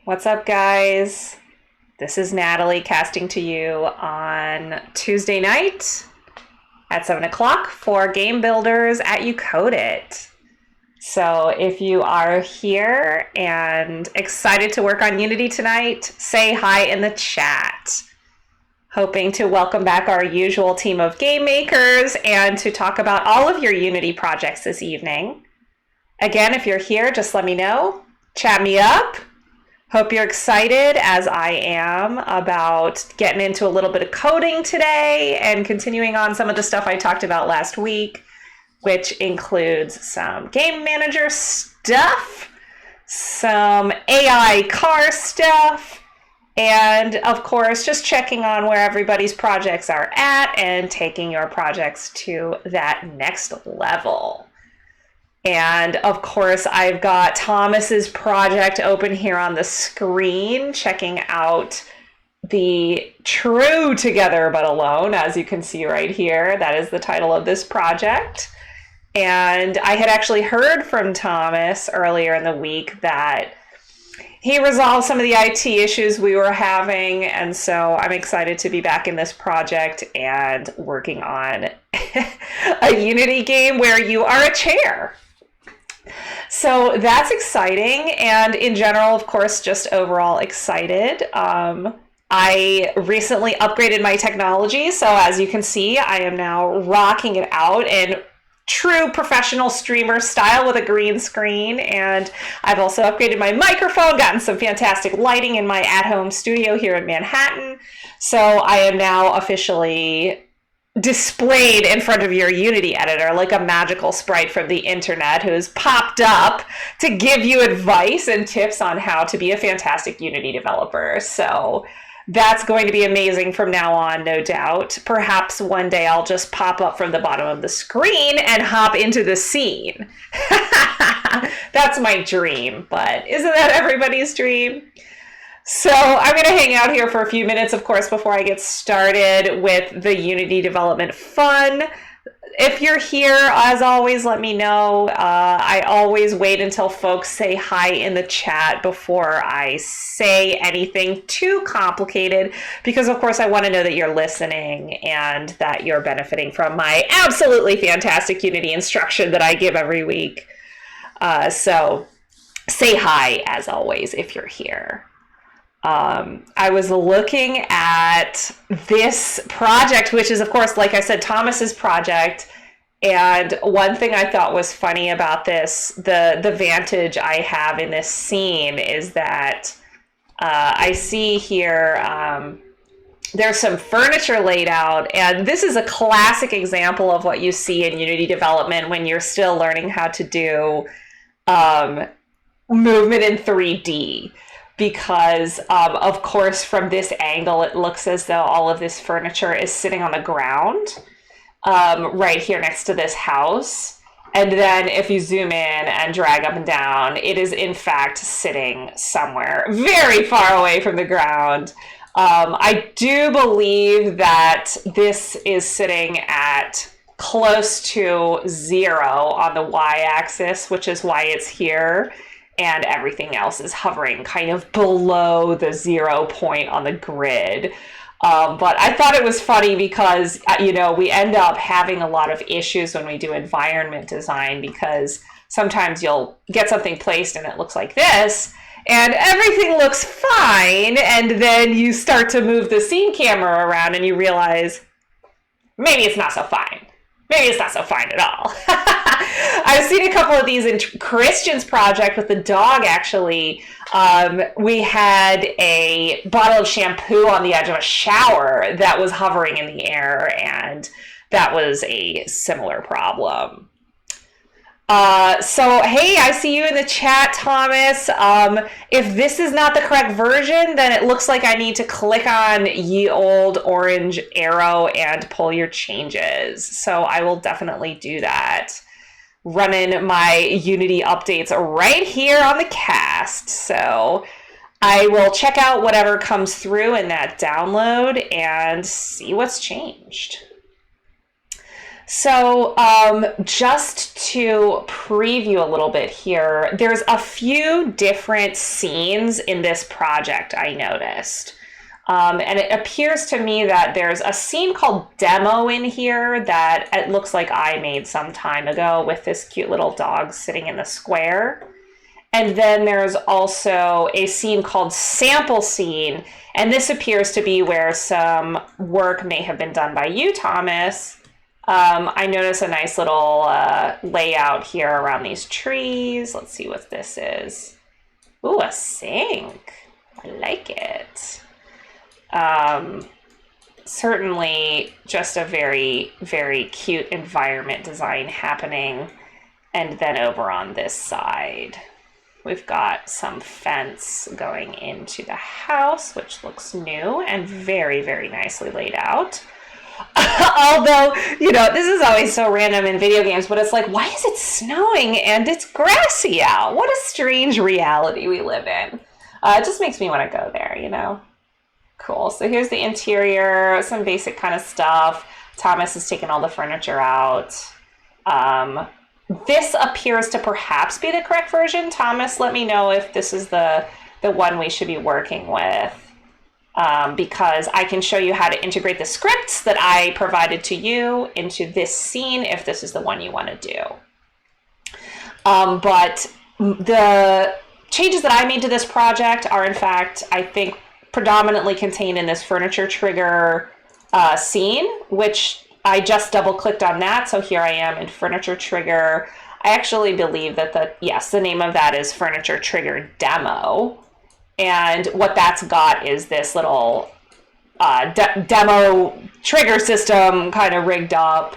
What's up, guys? This is Natalie casting to you on Tuesday night at 7 o'clock for Game Builders at Yukodit. So if you are here and excited to work on Unity tonight, say hi in the chat. Hoping to welcome back our usual team of game makers and to talk about all of your Unity projects this evening. Again, if you're here, just let me know. Chat me up. Hope you're excited, as I am, about getting into a little bit of coding today and continuing on some of the stuff I talked about last week, which includes some game manager stuff, some AI car stuff, and of course, just checking on where everybody's projects are at and taking your projects to that next level. And of course, I've got Thomas's project open here on the screen, checking out the True Together But Alone, as you can see right here. That is the title of this project. And I had actually heard from Thomas earlier in the week that he resolved some of the IT issues we were having. And so I'm excited to be back in this project and working on a Unity game where you are a chair. So that's exciting, and in general, of course, just overall excited. I recently upgraded my technology, so as you can see, I am now rocking it out in true professional streamer style with a green screen, and I've also upgraded my microphone, gotten some fantastic lighting in my at-home studio here in Manhattan, so I am now officially displayed in front of your Unity editor like a magical sprite from the internet who's popped up to give you advice and tips on how to be a fantastic Unity developer. So that's going to be amazing from now on, no doubt. Perhaps one day I'll just pop up from the bottom of the screen and hop into the scene. That's my dream, but isn't that everybody's dream? So I'm going to hang out here for a few minutes, of course, before I get started with the Unity development fun. If you're here, as always, let me know. I always wait until folks say hi in the chat before I say anything too complicated, because, of course, I want to know that you're listening and that you're benefiting from my absolutely fantastic Unity instruction that I give every week. So say hi, as always, if you're here. I was looking at this project, which is, of course, like I said, Thomas's project. And one thing I thought was funny about this, the vantage I have in this scene is that I see here there's some furniture laid out. And this is a classic example of what you see in Unity development when you're still learning how to do movement in 3D. Because, of course, from this angle, it looks as though all of this furniture is sitting on the ground right here next to this house. And then if you zoom in and drag up and down, it is, in fact, sitting somewhere very far away from the ground. I do believe that this is sitting at close to 0 on the y-axis, which is why it's here. And everything else is hovering kind of below the 0 point on the grid. But I thought it was funny because, we end up having a lot of issues when we do environment design because sometimes you'll get something placed and it looks like this and everything looks fine. And then you start to move the scene camera around and you realize maybe it's not so fine. Maybe it's not so fine at all. I've seen a couple of these in Christian's project with the dog, actually. We had a bottle of shampoo on the edge of a shower that was hovering in the air, and that was a similar problem. So, hey, I see you in the chat, Thomas. If this is not the correct version, then it looks like I need to click on ye old orange arrow and pull your changes. So I will definitely do that. Running my Unity updates right here on the cast. So I will check out whatever comes through in that download and see what's changed. So just to preview a little bit here, there's a few different scenes in this project I noticed. And it appears to me that there's a scene called Demo in here that it looks like I made some time ago with this cute little dog sitting in the square. And then there's also a scene called Sample Scene. And this appears to be where some work may have been done by you, Thomas. I notice a nice little layout here around these trees. Let's see what this is. Ooh, a sink. I like it. Certainly just a very, very cute environment design happening. And then over on this side, we've got some fence going into the house, which looks new and very, very nicely laid out. Although, this is always so random in video games, but it's like, why is it snowing and it's grassy out? What a strange reality we live in. It just makes me want to go there, Cool. So here's the interior, some basic kind of stuff. Thomas has taken all the furniture out. This appears to perhaps be the correct version. Thomas, let me know if this is the one we should be working with, because I can show you how to integrate the scripts that I provided to you into this scene if this is the one you want to do. But the changes that I made to this project are, in fact, I think, predominantly contained in this furniture trigger scene, which I just double clicked on that. So here I am in furniture trigger. I actually believe that the name of that is furniture trigger demo. And what that's got is this little demo trigger system kind of rigged up.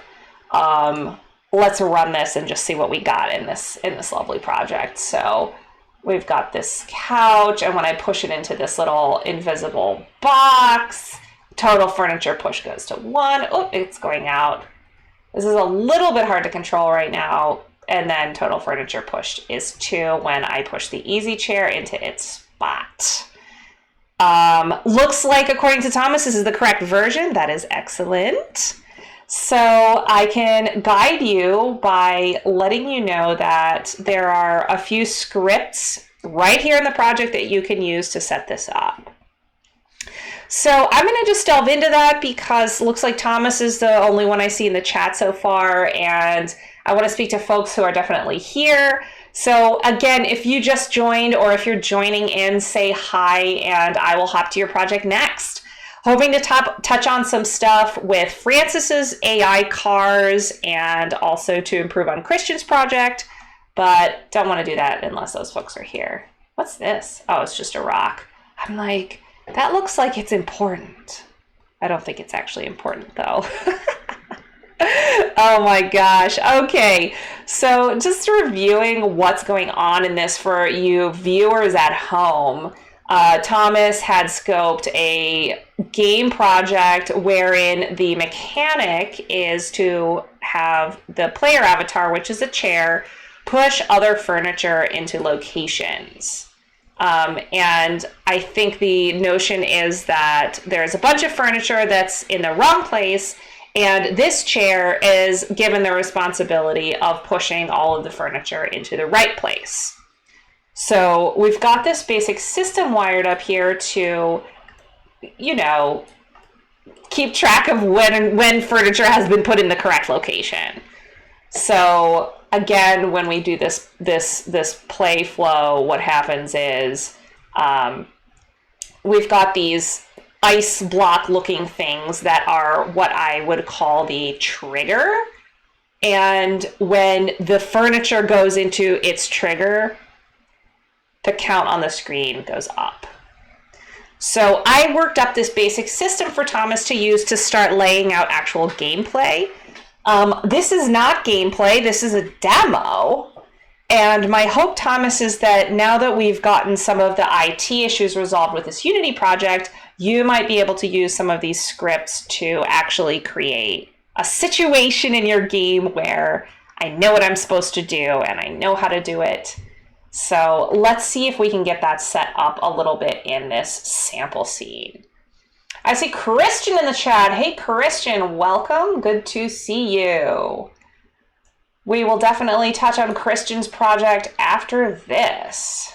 Let's run this and just see what we got in this lovely project. So we've got this couch, and when I push it into this little invisible box, total furniture push goes to 1. Oh, it's going out. This is a little bit hard to control right now. And then total furniture pushed is 2 when I push the easy chair into its spot. Looks like, according to Thomas, this is the correct version. That is excellent. So I can guide you by letting you know that there are a few scripts right here in the project that you can use to set this up. So I'm going to just delve into that because it looks like Thomas is the only one I see in the chat so far, and I want to speak to folks who are definitely here. So again, if you just joined or if you're joining in, say hi, and I will hop to your project next. Hoping to touch on some stuff with Francis's AI cars and also to improve on Christian's project, but don't want to do that unless those folks are here. What's this? Oh, it's just a rock. I'm like, that looks like it's important. I don't think it's actually important though. Oh my gosh. Okay. So just reviewing what's going on in this for you viewers at home. Thomas had scoped a game project wherein the mechanic is to have the player avatar, which is a chair, push other furniture into locations. And I think the notion is that there's a bunch of furniture that's in the wrong place, and this chair is given the responsibility of pushing all of the furniture into the right place. So we've got this basic system wired up here to, keep track of when furniture has been put in the correct location. So again, when we do this play flow, what happens is we've got these ice block looking things that are what I would call the trigger. And when the furniture goes into its trigger, the count on the screen goes up. So I worked up this basic system for Thomas to use to start laying out actual gameplay. This is not gameplay, this is a demo. And my hope, Thomas, is that now that we've gotten some of the IT issues resolved with this Unity project, you might be able to use some of these scripts to actually create a situation in your game where I know what I'm supposed to do and I know how to do it. So let's see if we can get that set up a little bit in this sample scene. I see Christian in the chat. Hey, Christian, welcome. Good to see you. We will definitely touch on Christian's project after this.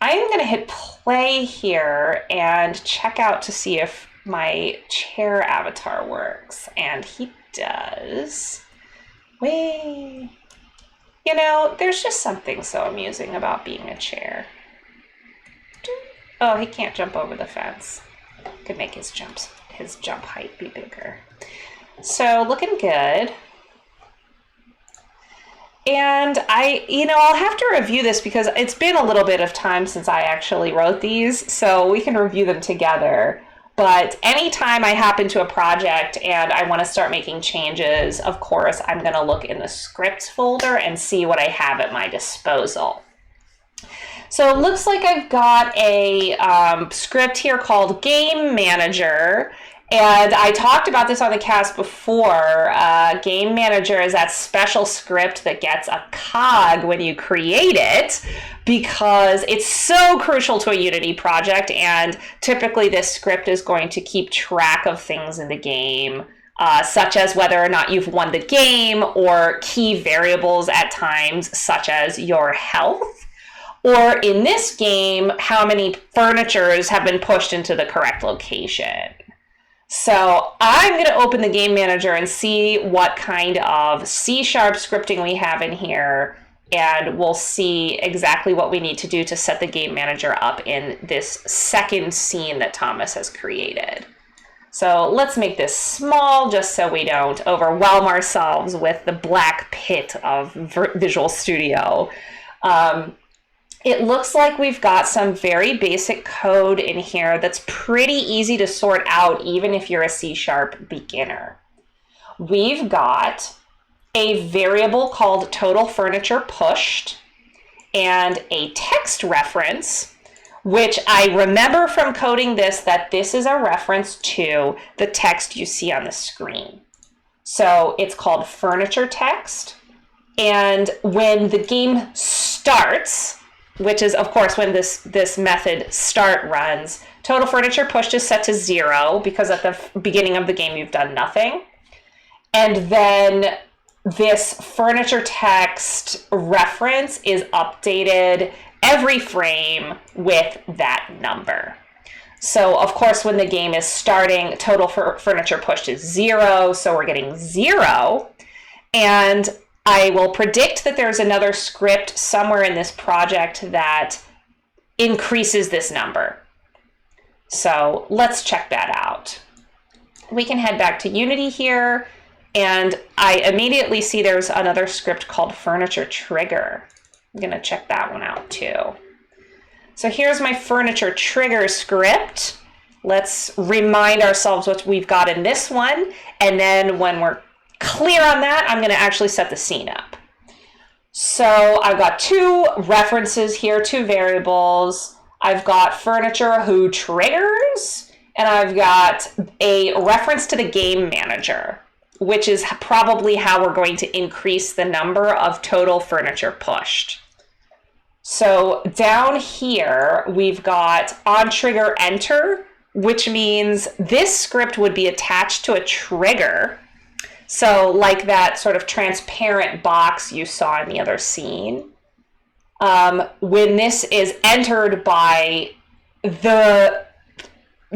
I am going to hit play here and check out to see if my chair avatar works. And he does. Wait. You know, there's just something so amusing about being a chair. Oh, he can't jump over the fence. Could make his jump height be bigger. So looking good. And I'll have to review this because it's been a little bit of time since I actually wrote these, so we can review them together. But anytime I hop into a project and I want to start making changes, of course, I'm going to look in the scripts folder and see what I have at my disposal. So it looks like I've got a script here called Game Manager. And I talked about this on the cast before. Game Manager is that special script that gets a cog when you create it because it's so crucial to a Unity project. And typically this script is going to keep track of things in the game, such as whether or not you've won the game, or key variables at times, such as your health. Or in this game, how many furnitures have been pushed into the correct location. So I'm going to open the Game Manager and see what kind of C# scripting we have in here, and we'll see exactly what we need to do to set the Game Manager up in this second scene that Thomas has created. So let's make this small just so we don't overwhelm ourselves with the black pit of Visual Studio. It looks like we've got some very basic code in here that's pretty easy to sort out even if you're a C# beginner. We've got a variable called total furniture pushed and a text reference, which I remember from coding this that this is a reference to the text you see on the screen. So it's called furniture text. And when the game starts, which is, of course, when this method start runs, total furniture pushed is set to 0 because at the beginning of the game you've done nothing. And then this furniture text reference is updated every frame with that number. So, of course, when the game is starting, total furniture pushed is 0, so we're getting 0. And I will predict that there's another script somewhere in this project that increases this number. So let's check that out. We can head back to Unity here, and I immediately see there's another script called Furniture Trigger. I'm going to check that one out too. So here's my Furniture Trigger script. Let's remind ourselves what we've got in this one, and then when we're clear on that, I'm going to actually set the scene up. So I've got two references here, two variables. I've got furniture who triggers, and I've got a reference to the Game Manager, which is probably how we're going to increase the number of total furniture pushed. So down here, we've got on trigger enter, which means this script would be attached to a trigger. So like that sort of transparent box you saw in the other scene. When this is entered by the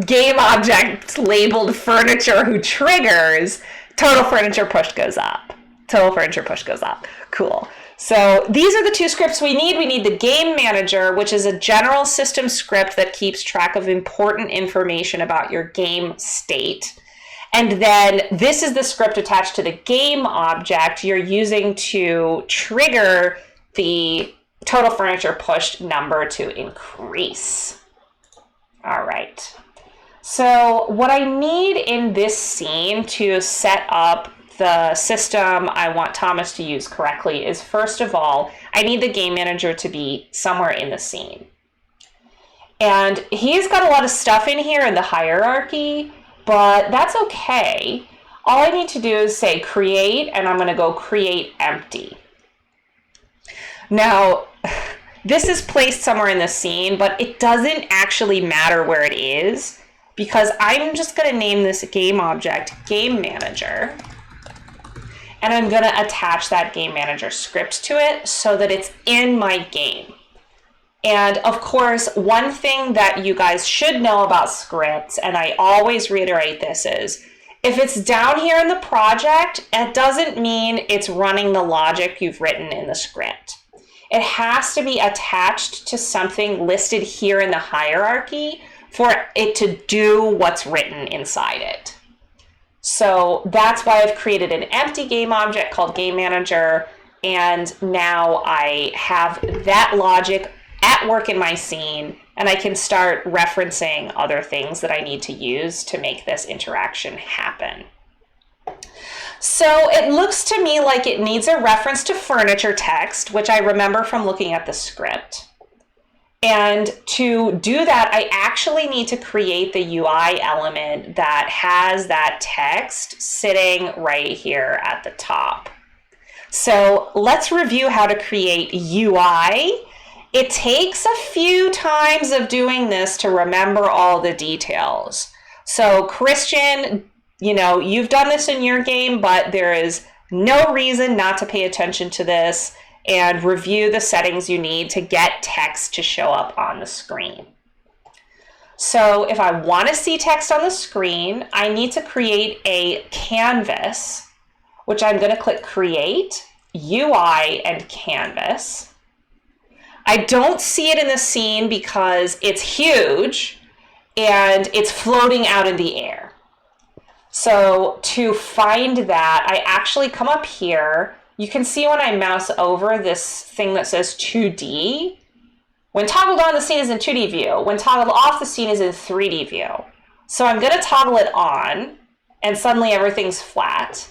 game object labeled furniture who triggers, total furniture pushed goes up. Total furniture push goes up. Cool. So these are the two scripts we need. We need the Game Manager, which is a general system script that keeps track of important information about your game state. And then this is the script attached to the game object you're using to trigger the total furniture pushed number to increase. All right. So what I need in this scene to set up the system I want Thomas to use correctly is, first of all, I need the Game Manager to be somewhere in the scene. And he's got a lot of stuff in here in the hierarchy, but that's okay. All I need to do is say create, and I'm going to go create empty. Now, this is placed somewhere in the scene, but it doesn't actually matter where it is. because I'm just going to name this game object Game Manager. And I'm going to attach that Game Manager script to it so that it's in my game. And of course, one thing that you guys should know about scripts, and I always reiterate this, is if it's down here in the project, it doesn't mean it's running the logic you've written in the script. It has to be attached to something listed here in the hierarchy for it to do what's written inside it. So that's why I've created an empty game object called Game Manager, and now I have that logic at work in my scene, and I can start referencing other things that I need to use to make this interaction happen. So it looks to me like it needs a reference to furniture text, which I remember from looking at the script. And to do that, I actually need to create the UI element that has that text sitting right here at the top. So let's review how to create UI. It takes a few times of doing this to remember all the details. So Christian, you've done this in your game, but there is no reason not to pay attention to this and review the settings you need to get text to show up on the screen. So if I want to see text on the screen, I need to create a canvas, which I'm going to click Create, UI, and Canvas. I don't see it in the scene because it's huge and it's floating out in the air. So to find that, I actually come up here. You can see when I mouse over this thing that says 2D. When toggled on, the scene is in 2D view. When toggled off, the scene is in 3D view. So I'm going to toggle it on, and suddenly everything's flat.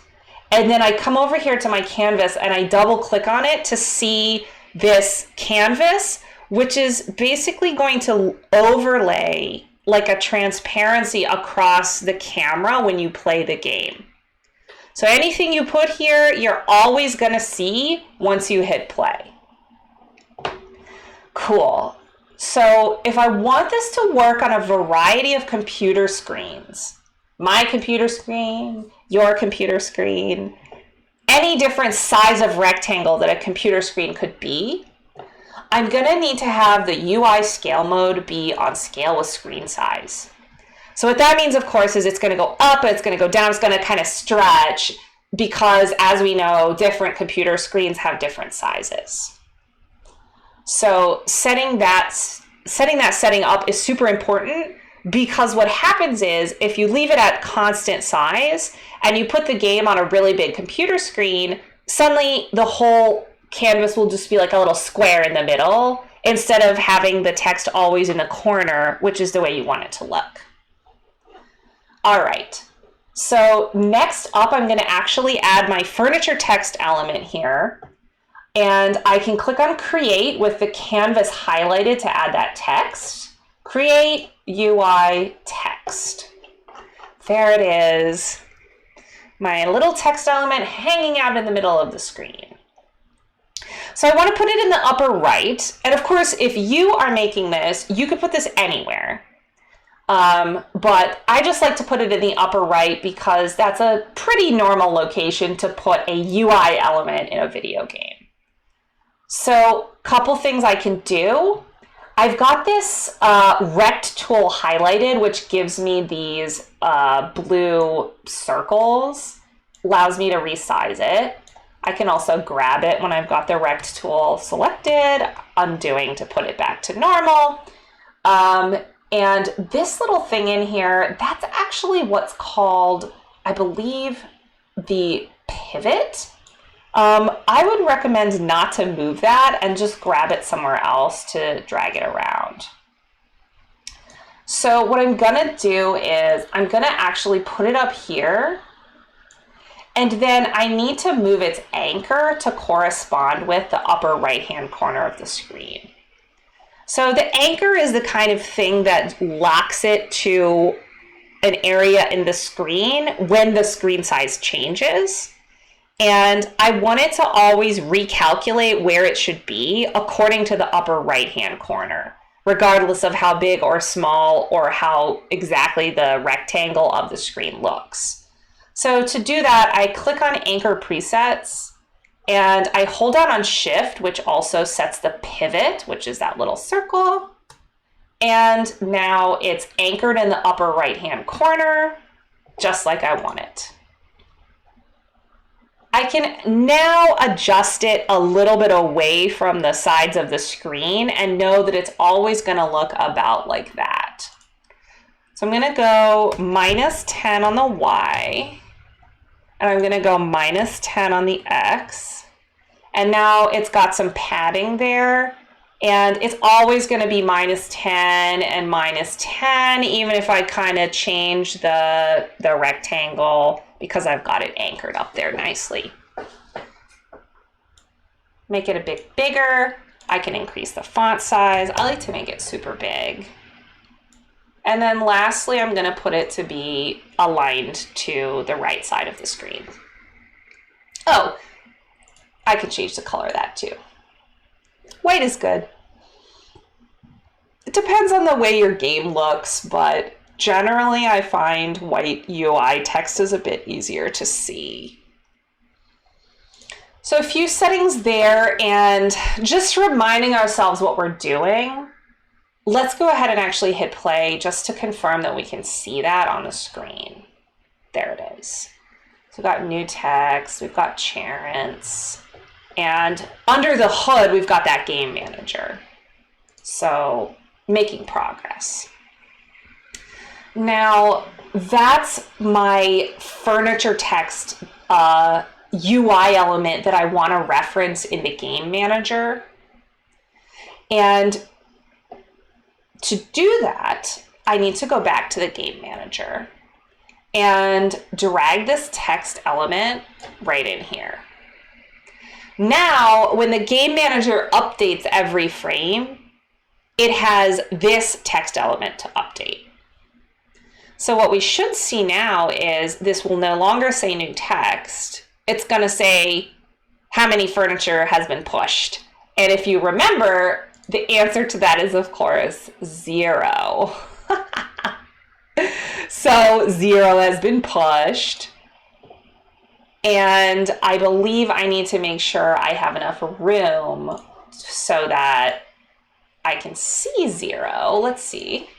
And then I come over here to my canvas, and I double click on it to see this canvas, which is basically going to overlay like a transparency across the camera when you play the game. So anything you put here, you're always going to see once you hit play. Cool. So if I want this to work on a variety of computer screens, my computer screen, your computer screen, any different size of rectangle that a computer screen could be, I'm going to need to have the UI scale mode be on scale with screen size. So what that means, of course, is it's going to go up, it's going to go down, it's going to kind of stretch because, as we know, different computer screens have different sizes. So setting that setting up is super important because what happens is if you leave it at constant size and you put the game on a really big computer screen, suddenly the whole canvas will just be like a little square in the middle instead of having the text always in the corner, which is the way you want it to look. All right, so next up, I'm going to actually add my furniture text element here. And I can click on Create with the canvas highlighted to add that text. Create UI text. There it is. My little text element hanging out in the middle of the screen. So I want to put it in the upper right. And of course, if you are making this, you could put this anywhere. But I just like to put it in the upper right because that's a pretty normal location to put a UI element in a video game. So a couple things I can do. I've got this rect tool highlighted, which gives me these blue circles, allows me to resize it. I can also grab it when I've got the rect tool selected, undoing to put it back to normal. And this little thing in here, that's actually what's called, I believe, the pivot. I would recommend not to move that and just grab it somewhere else to drag it around. So what I'm gonna do is I'm gonna actually put it up here, and then I need to move its anchor to correspond with the upper right-hand corner of the screen. So the anchor is the kind of thing that locks it to an area in the screen when the screen size changes. And I want it to always recalculate where it should be according to the upper right-hand corner. regardless of how big or small or how exactly the rectangle of the screen looks. So to do that, I click on Anchor Presets, and I hold down on Shift, which also sets the pivot, which is that little circle. And now it's anchored in the upper right-hand corner, just like I want it. I can now adjust it a little bit away from the sides of the screen and know that it's always going to look about like that. So I'm going to go -10 on the Y, and I'm going to go -10 on the X. And now it's got some padding there, and it's always going to be -10 and -10, even if I kind of change the rectangle, because I've got it anchored up there nicely. Make it a bit bigger. I can increase the font size. I like to make it super big. And then lastly, I'm going to put it to be aligned to the right side of the screen. Oh, I can change the color of that too. White is good. It depends on the way your game looks, but generally I find white UI text is a bit easier to see. So a few settings there, and just reminding ourselves what we're doing. Let's go ahead and actually hit play just to confirm that we can see that on the screen. There it is. So we've got new text, we've got Charents, and under the hood, we've got that game manager. So making progress. Now, that's my furniture text UI element that I want to reference in the game manager. And to do that, I need to go back to the game manager and drag this text element right in here. Now, when the game manager updates every frame, it has this text element to update. So what we should see now is this will no longer say new text. It's going to say how many furniture has been pushed. And if you remember, the answer to that is, of course, 0. So 0 has been pushed. And I believe I need to make sure I have enough room so that I can see 0. Let's see.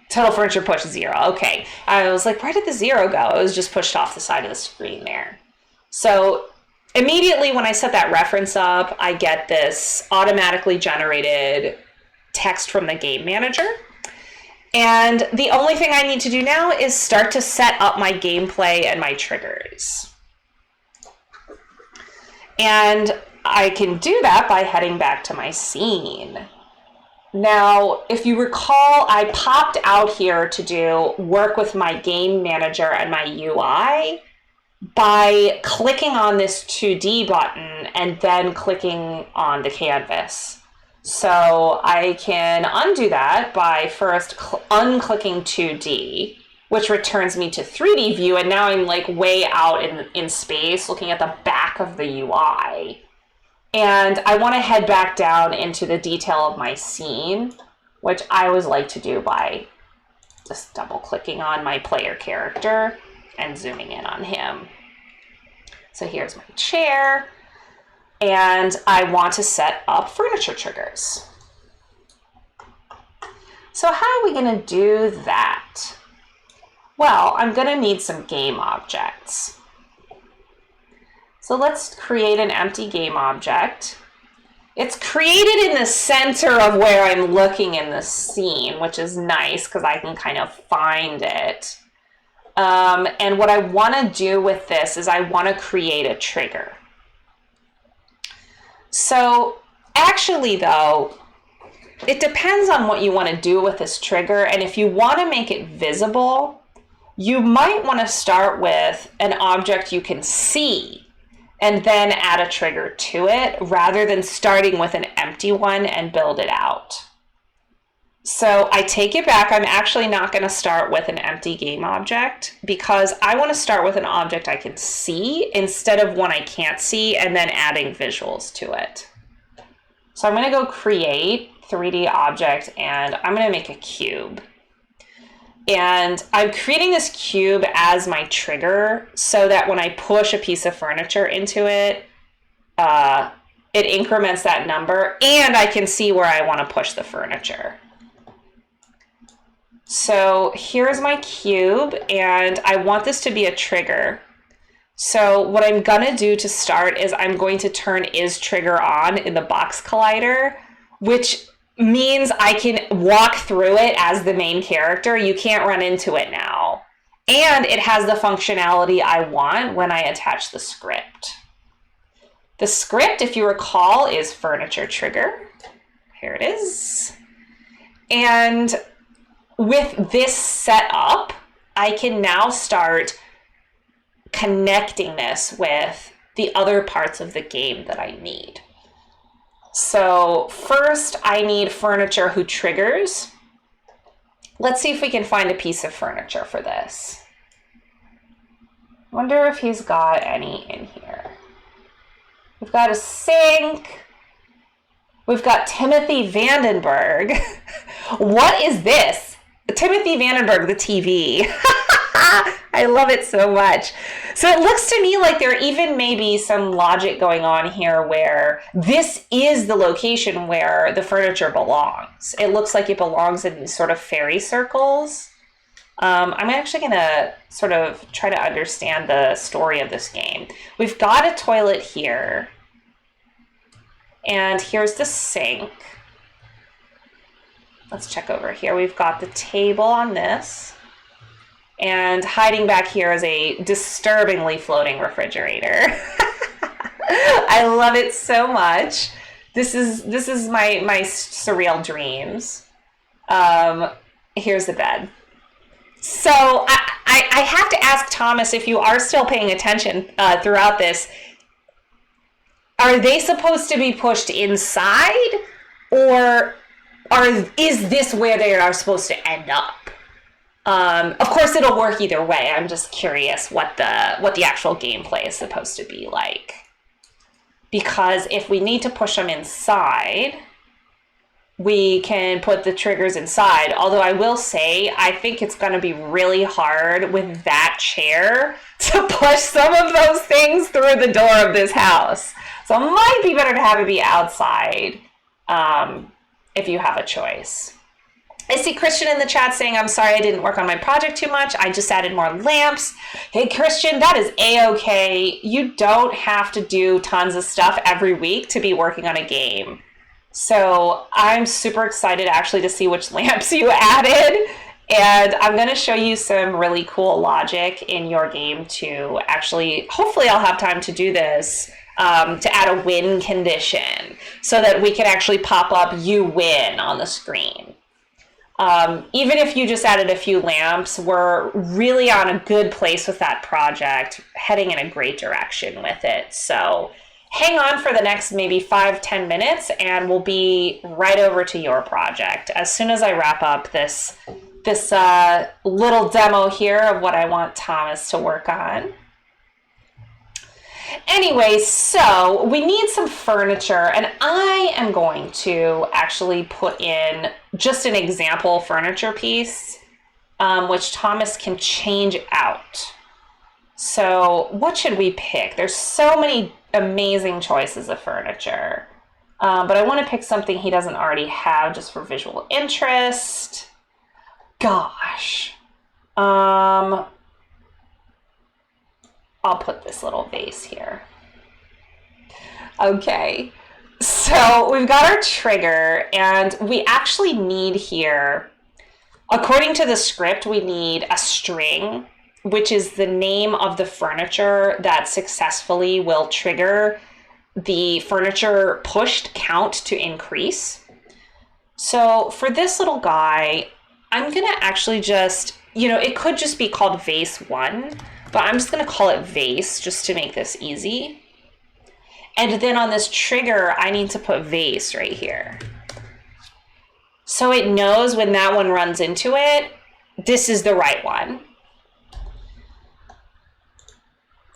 Total furniture pushed 0. Okay. I was like, where did the 0 go? It was just pushed off the side of the screen there. So immediately when I set that reference up, I get this automatically generated text from the game manager. And the only thing I need to do now is start to set up my gameplay and my triggers. And I can do that by heading back to my scene. Now, if you recall, I popped out here to do work with my game manager and my UI by clicking on this 2D button and then clicking on the canvas. So I can undo that by first unclicking 2D, which returns me to 3D view, and now I'm like way out in space looking at the back of the UI. And I want to head back down into the detail of my scene, which I always like to do by just double clicking on my player character and zooming in on him. So here's my chair, and I want to set up furniture triggers. So how are we going to do that? Well, I'm going to need some game objects. So let's create an empty game object. It's created in the center of where I'm looking in the scene, which is nice because I can kind of find it. And what I want to do with this is I want to create a trigger. So actually, though, it depends on what you want to do with this trigger. And if you want to make it visible, you might want to start with an object you can see and then add a trigger to it rather than starting with an empty one and build it out. So I take it back. I'm actually not going to start with an empty game object because I want to start with an object I can see instead of one I can't see and then adding visuals to it. So I'm going to go create 3D object, and I'm going to make a cube. And I'm creating this cube as my trigger so that when I push a piece of furniture into it, it increments that number, and I can see where I want to push the furniture. So here's my cube, and I want this to be a trigger. So what I'm gonna do to start is I'm going to turn is trigger on in the box collider, which means I can walk through it as the main character. You can't run into it now. And it has the functionality I want when I attach the script. The script, if you recall, is furniture trigger. Here it is. And with this set up, I can now start connecting this with the other parts of the game that I need. So first, I need furniture who triggers. Let's see if we can find a piece of furniture for this. Wonder if he's got any in here. We've got a sink. We've got Timothy Vandenberg. What is this? Timothy Vandenberg, the TV. I love it so much. So it looks to me like there even may be some logic going on here where this is the location where the furniture belongs. It looks like it belongs in these sort of fairy circles. I'm actually going to sort of try to understand the story of this game. We've got a toilet here. And here's the sink. Let's check over here. We've got the table on this. And hiding back here is a disturbingly floating refrigerator. I love it so much. This is my surreal dreams. Here's the bed. So I have to ask Thomas, if you are still paying attention throughout this, are they supposed to be pushed inside, or is this where they are supposed to end up? Of course, it'll work either way. I'm just curious what the actual gameplay is supposed to be like. Because if we need to push them inside, we can put the triggers inside. Although I will say, I think it's going to be really hard with that chair to push some of those things through the door of this house. So it might be better to have it be outside if you have a choice. I see Christian in the chat saying, I'm sorry I didn't work on my project too much. I just added more lamps. Hey, Christian, that is A-okay. You don't have to do tons of stuff every week to be working on a game. So I'm super excited actually to see which lamps you added. And I'm going to show you some really cool logic in your game to actually, hopefully I'll have time to do this, to add a win condition so that we can actually pop up you win on the screen. Even if you just added a few lamps, we're really on a good place with that project, heading in a great direction with it. So hang on for the next maybe 5-10 minutes and we'll be right over to your project as soon as I wrap up this little demo here of what I want Thomas to work on. Anyway, so we need some furniture, and I am going to actually put in just an example furniture piece, which Thomas can change out. So what should we pick? There's so many amazing choices of furniture, but I want to pick something he doesn't already have just for visual interest. Gosh. I'll put this little vase here. Okay, so we've got our trigger, and we actually need here, according to the script, we need a string, which is the name of the furniture that successfully will trigger the furniture pushed count to increase. So for this little guy, I'm gonna actually just, it could just be called vase 1, but I'm just going to call it vase just to make this easy. And then on this trigger, I need to put vase right here. So it knows when that one runs into it, this is the right one.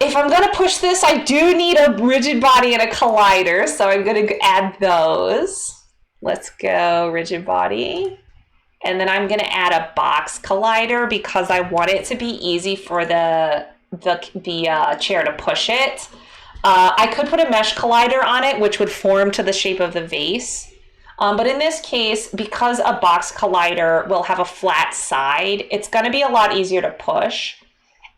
If I'm gonna push this, I do need a rigid body and a collider, so I'm gonna add those. Let's go rigid body. And then I'm gonna add a box collider because I want it to be easy for the chair to push it. I could put a mesh collider on it, which would form to the shape of the vase. But in this case, because a box collider will have a flat side, it's gonna be a lot easier to push.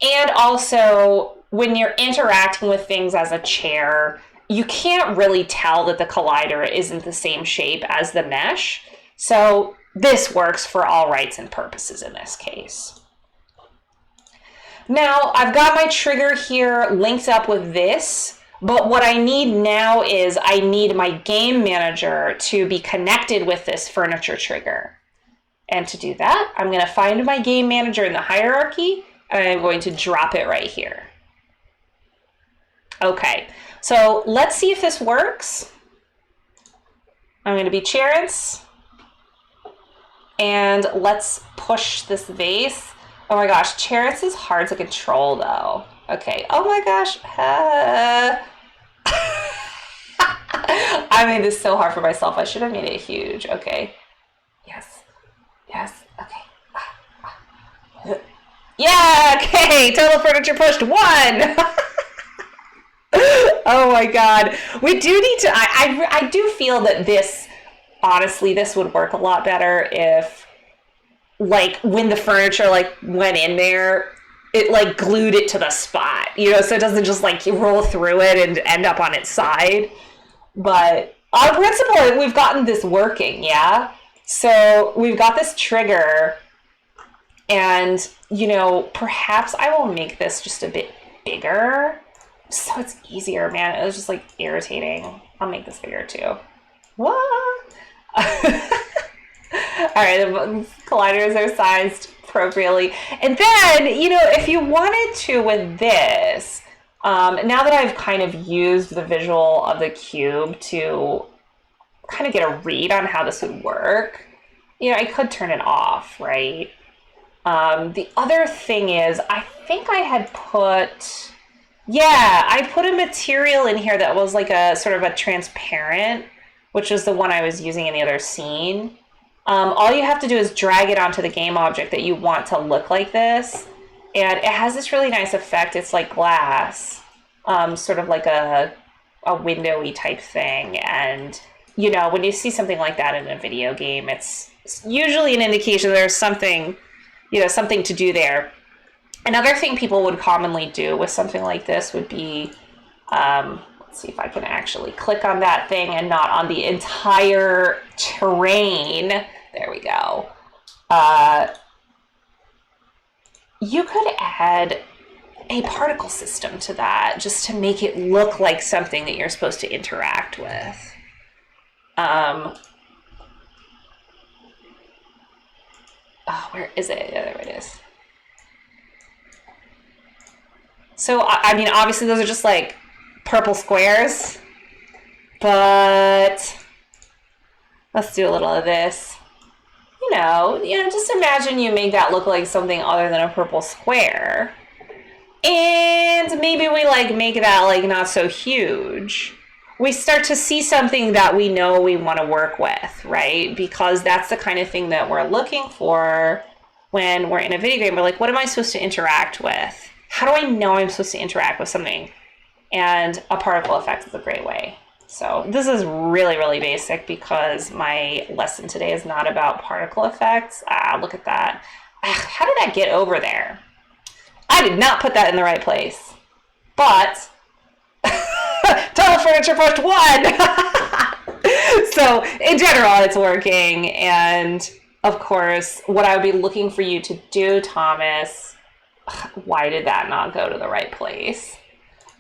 And also, when you're interacting with things as a chair, you can't really tell that the collider isn't the same shape as the mesh. So this works for all rights and purposes in this case. Now, I've got my trigger here linked up with this, but what I need now is I need my game manager to be connected with this furniture trigger. And to do that, I'm going to find my game manager in the hierarchy, and I'm going to drop it right here. Okay, so let's see if this works. I'm going to be Charence, and let's push this vase. Oh my gosh, Charence is hard to control though. Okay, oh my gosh. I made this so hard for myself. I should have made it huge. Okay, yes, okay. Yeah, okay, total furniture pushed 1. Oh my god, we do need to. I do feel that this, honestly, this would work a lot better if, like, when the furniture like went in there, it like glued it to the spot, you know, so it doesn't just like roll through it and end up on its side. But on principle, we've gotten this working, yeah. So we've got this trigger, and you know, perhaps I will make this just a bit bigger so it's easier, man. It was just like irritating. I'll make this bigger too. What? All right, the colliders are sized appropriately. And then, you know, if you wanted to with this, now that I've kind of used the visual of the cube to kind of get a read on how this would work, you know, I could turn it off, right? The other thing is, I think I had put, I put a material in here that was like a sort of a transparent, which is the one I was using in the other scene. All you have to do is drag it onto the game object that you want to look like this. And it has this really nice effect. It's like glass, sort of like a windowy type thing. And, you know, when you see something like that in a video game, it's usually an indication there's something, you know, something to do there. Another thing people would commonly do with something like this would be, let's see if I can actually click on that thing and not on the entire terrain. There we go. You could add a particle system to that just to make it look like something that you're supposed to interact with. Oh, where is it? Yeah, there it is. So, I mean, obviously those are just like purple squares, but let's do a little of this. You know, just imagine you make that look like something other than a purple square. And maybe we like make that like not so huge. We start to see something that we know we want to work with, right? Because that's the kind of thing that we're looking for when we're in a video game. We're like, what am I supposed to interact with? How do I know I'm supposed to interact with something? And a particle effect is a great way. So this is really, really basic because my lesson today is not about particle effects. Look at that. How did that get over there? I did not put that in the right place. But total furniture pushed 1. So in general, it's working. And of course, what I would be looking for you to do, Thomas, why did that not go to the right place?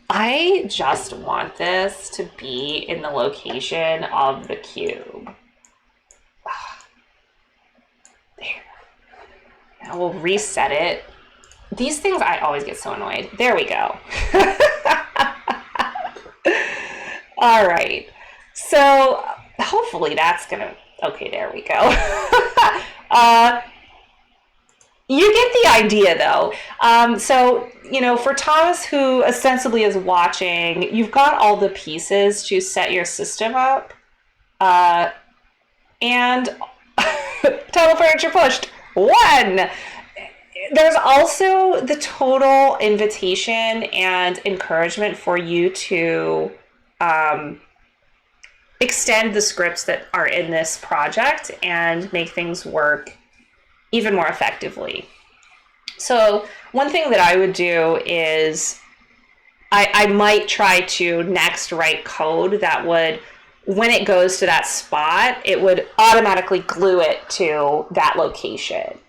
I just want this to be in the location of the cube. There. Now we'll reset it. These things, I always get so annoyed. There we go. All right. So hopefully that's gonna, okay, there we go. You get the idea, though. So, for Thomas, who ostensibly is watching, you've got all the pieces to set your system up. And total furniture pushed. 1. There's also the total invitation and encouragement for you to extend the scripts that are in this project and make things work even more effectively. So one thing that I would do is I might try to next write code that would, when it goes to that spot, it would automatically glue it to that location.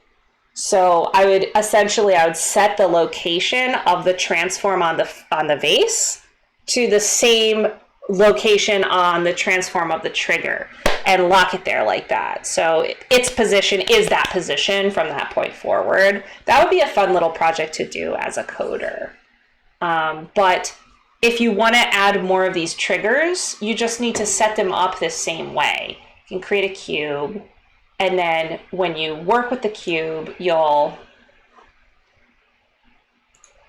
So I would set the location of the transform on the vase to the same location on the transform of the trigger and lock it there like that. So its position is that position from that point forward. That would be a fun little project to do as a coder. But if you want to add more of these triggers, you just need to set them up the same way. You can create a cube, and then when you work with the cube, you'll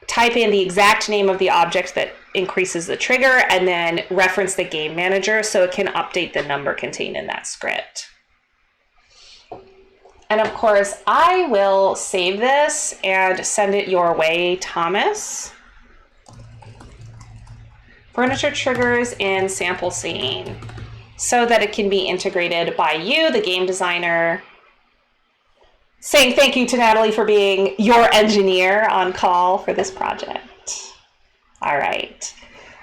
type in the exact name of the object that increases the trigger and then reference the game manager so it can update the number contained in that script. And of course, I will save this and send it your way, Thomas. Furniture triggers in sample scene so that it can be integrated by you, the game designer. Saying thank you to Natalie for being your engineer on call for this project. All right.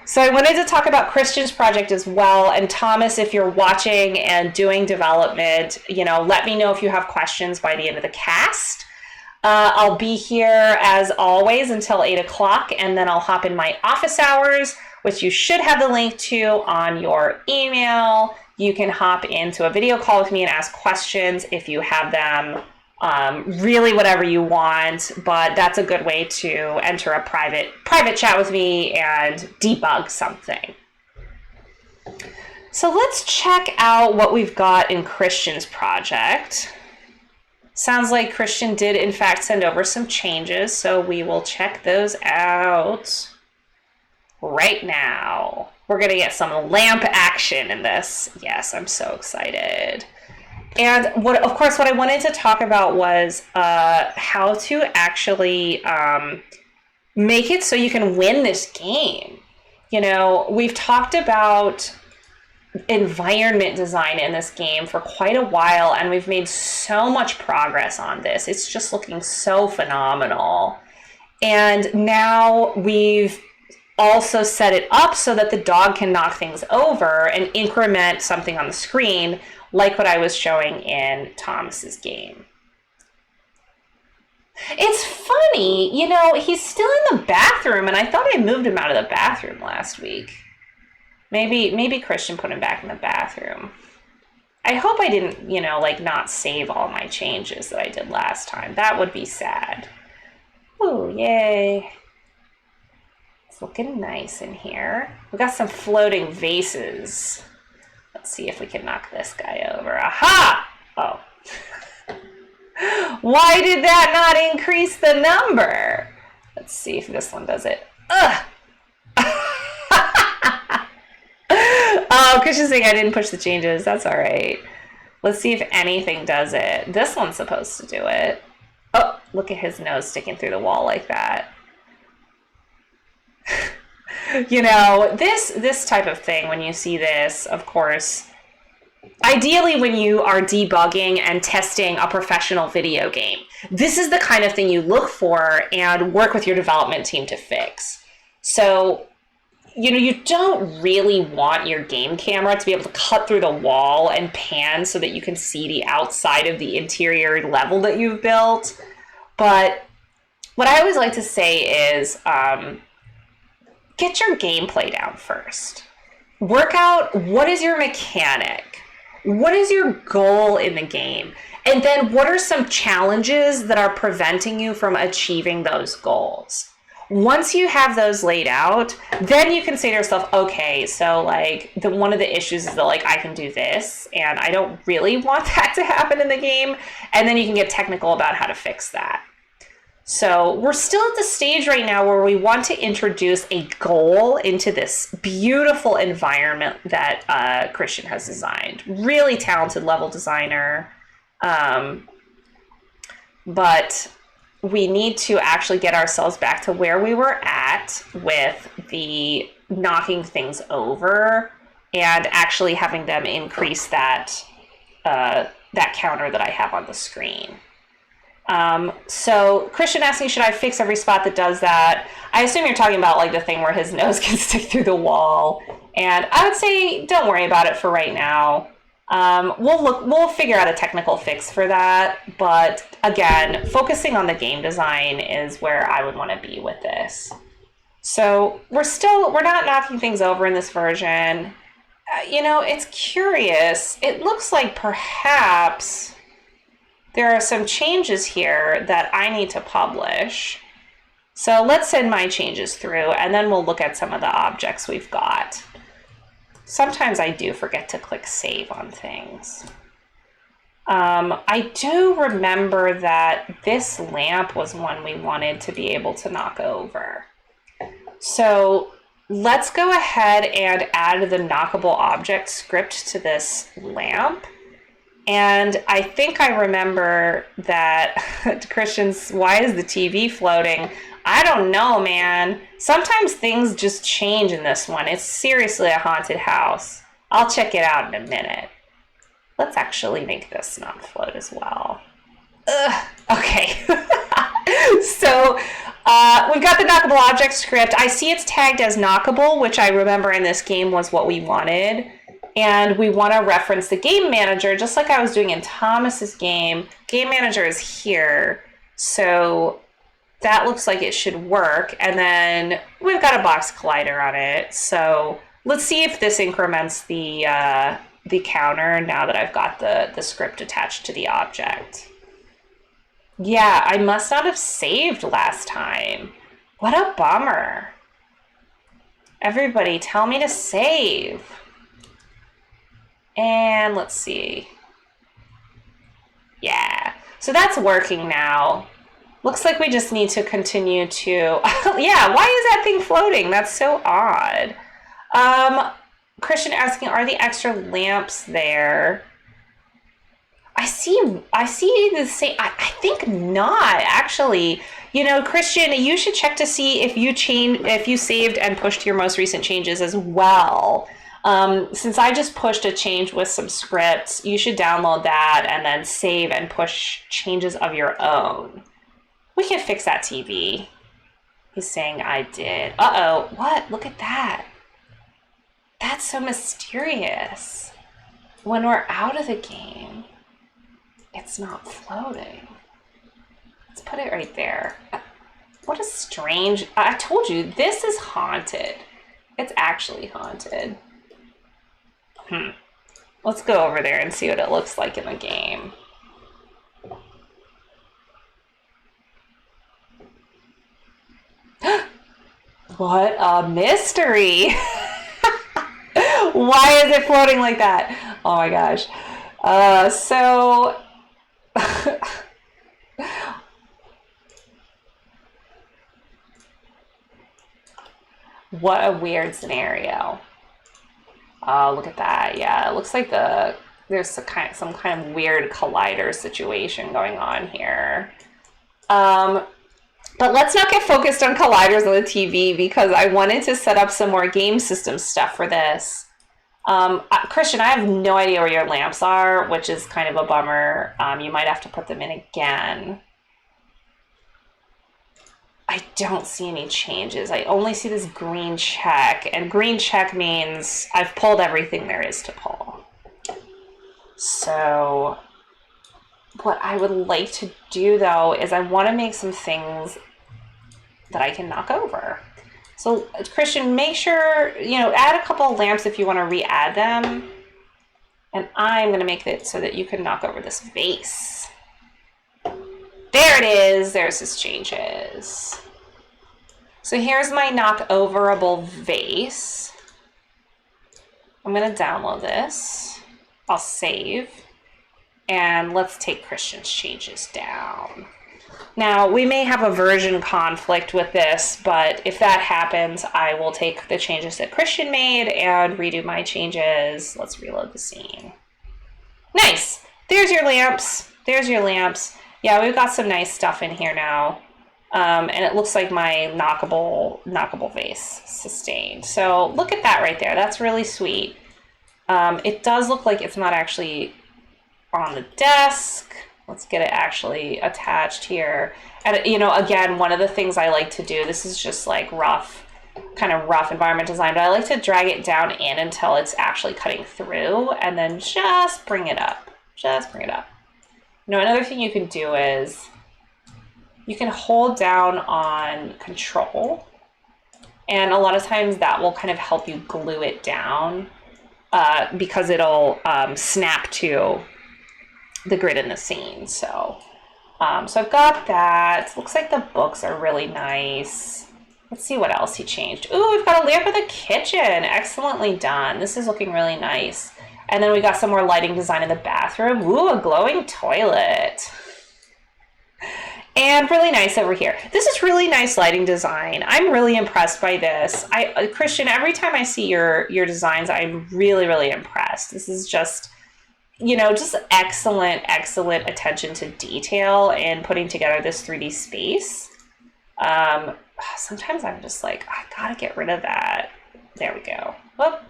So I wanted to talk about Christian's project as well. And Thomas, if you're watching and doing development, let me know if you have questions by the end of the cast. I'll be here as always until 8 o'clock, and then I'll hop in my office hours, which you should have the link to on your email. You can hop into a video call with me and ask questions if you have them. Really whatever you want, but that's a good way to enter a private chat with me and debug something. So let's check out what we've got in Christian's project. Sounds like Christian did in fact send over some changes, so we will check those out right now. We're gonna get some lamp action in this. Yes, I'm so excited. And what I wanted to talk about was how to actually make it so you can win this game. We've talked about environment design in this game for quite a while, and we've made so much progress on this. It's just looking so phenomenal. And now we've also set it up so that the dog can knock things over and increment something on the screen, like what I was showing in Thomas's game. It's funny, he's still in the bathroom, and I thought I moved him out of the bathroom last week. Maybe Christian put him back in the bathroom. I hope I didn't, not save all my changes that I did last time. That would be sad. Ooh, yay. It's looking nice in here. We got some floating vases. Let's see if we can knock this guy over. Aha! Oh. Why did that not increase the number? Let's see if this one does it. Ugh! Oh, Christian's saying I didn't push the changes. That's all right. Let's see if anything does it. This one's supposed to do it. Oh, look at his nose sticking through the wall like that. This type of thing, when you see this, of course, ideally when you are debugging and testing a professional video game, this is the kind of thing you look for and work with your development team to fix. So, you don't really want your game camera to be able to cut through the wall and pan so that you can see the outside of the interior level that you've built. But what I always like to say is, get your gameplay down first. Work out what is your mechanic, what is your goal in the game, and then what are some challenges that are preventing you from achieving those goals. Once you have those laid out, then you can say to yourself, okay, so one of the issues is that I can do this, and I don't really want that to happen in the game, and then you can get technical about how to fix that. So we're still at the stage right now where we want to introduce a goal into this beautiful environment that Christian has designed. Really talented level designer. But we need to actually get ourselves back to where we were at with the knocking things over and actually having them increase that that counter that I have on the screen. So Christian asked me, should I fix every spot that does that? I assume you're talking about like the thing where his nose can stick through the wall. And I would say don't worry about it for right now. We'll figure out a technical fix for that. But again, focusing on the game design is where I would want to be with this. So we're not knocking things over in this version. It's curious. It looks like perhaps there are some changes here that I need to publish. So let's send my changes through and then we'll look at some of the objects we've got. Sometimes I do forget to click save on things. I do remember that this lamp was one we wanted to be able to knock over. So let's go ahead and add the knockable object script to this lamp. And I think I remember that Christian's, why is the TV floating? I don't know, man. Sometimes things just change in this one. It's seriously a haunted house. I'll check it out in a minute. Let's actually make this not float as well. Ugh, okay. So we've got the knockable object script. I see it's tagged as knockable, which I remember in this game was what we wanted. And we want to reference the game manager, just like I was doing in Thomas's game. Game manager is here. So that looks like it should work. And then we've got a box collider on it. So let's see if this increments the counter now that I've got the script attached to the object. Yeah, I must not have saved last time. What a bummer. Everybody, tell me to save. And let's see. Yeah, so that's working now. Looks like we just need to continue to, yeah, why is that thing floating? That's so odd. Christian asking, are the extra lamps there? I see the same, I think not, actually. Christian, you should check to see if you saved and pushed your most recent changes as well. Since I just pushed a change with some scripts, you should download that and then save and push changes of your own. We can fix that TV. He's saying I did. Uh-oh, what? Look at that. That's so mysterious. When we're out of the game, it's not floating. Let's put it right there. What a strange, I told you, this is haunted. It's actually haunted. Let's go over there and see what it looks like in the game. What a mystery! Why is it floating like that? Oh my gosh. So... what a weird scenario. Oh, look at that. Yeah, it looks like there's some kind of weird collider situation going on here. But let's not get focused on colliders on the TV because I wanted to set up some more game system stuff for this. Christian, I have no idea where your lamps are, which is kind of a bummer. You might have to put them in again. I don't see any changes. I only see this green check, and green check means I've pulled everything there is to pull. So what I would like to do, though, is I want to make some things that I can knock over. So, Christian, make sure, add a couple of lamps if you want to re-add them. And I'm going to make it so that you can knock over this vase. There it is. There's his changes. So here's my knock-overable vase. I'm going to download this. I'll save. And let's take Christian's changes down. Now, we may have a version conflict with this, but if that happens, I will take the changes that Christian made and redo my changes. Let's reload the scene. Nice. There's your lamps. There's your lamps. Yeah, we've got some nice stuff in here now. And it looks like my knockable vase sustained. So look at that right there. That's really sweet. It does look like it's not actually on the desk. Let's get it actually attached here. And, you know, again, one of the things I like to do, this is just like kind of rough environment design, but I like to drag it down in until it's actually cutting through and then just bring it up. Just bring it up. You know, another thing you can do is you can hold down on control, and a lot of times that will kind of help you glue it down because it'll snap to the grid in the scene. So so I've got that. Looks like the books are really nice. Let's see what else he changed. Ooh, we've got a layout for the kitchen. Excellently done. This is looking really nice. And then we got some more lighting design in the bathroom. Ooh, a glowing toilet. And really nice over here. This is really nice lighting design. I'm really impressed by this. Christian, every time I see your designs, I'm really, really impressed. This is just, you know, just excellent attention to detail in putting together this 3D space. Sometimes I'm just like, I gotta get rid of that. There we go. Whoop.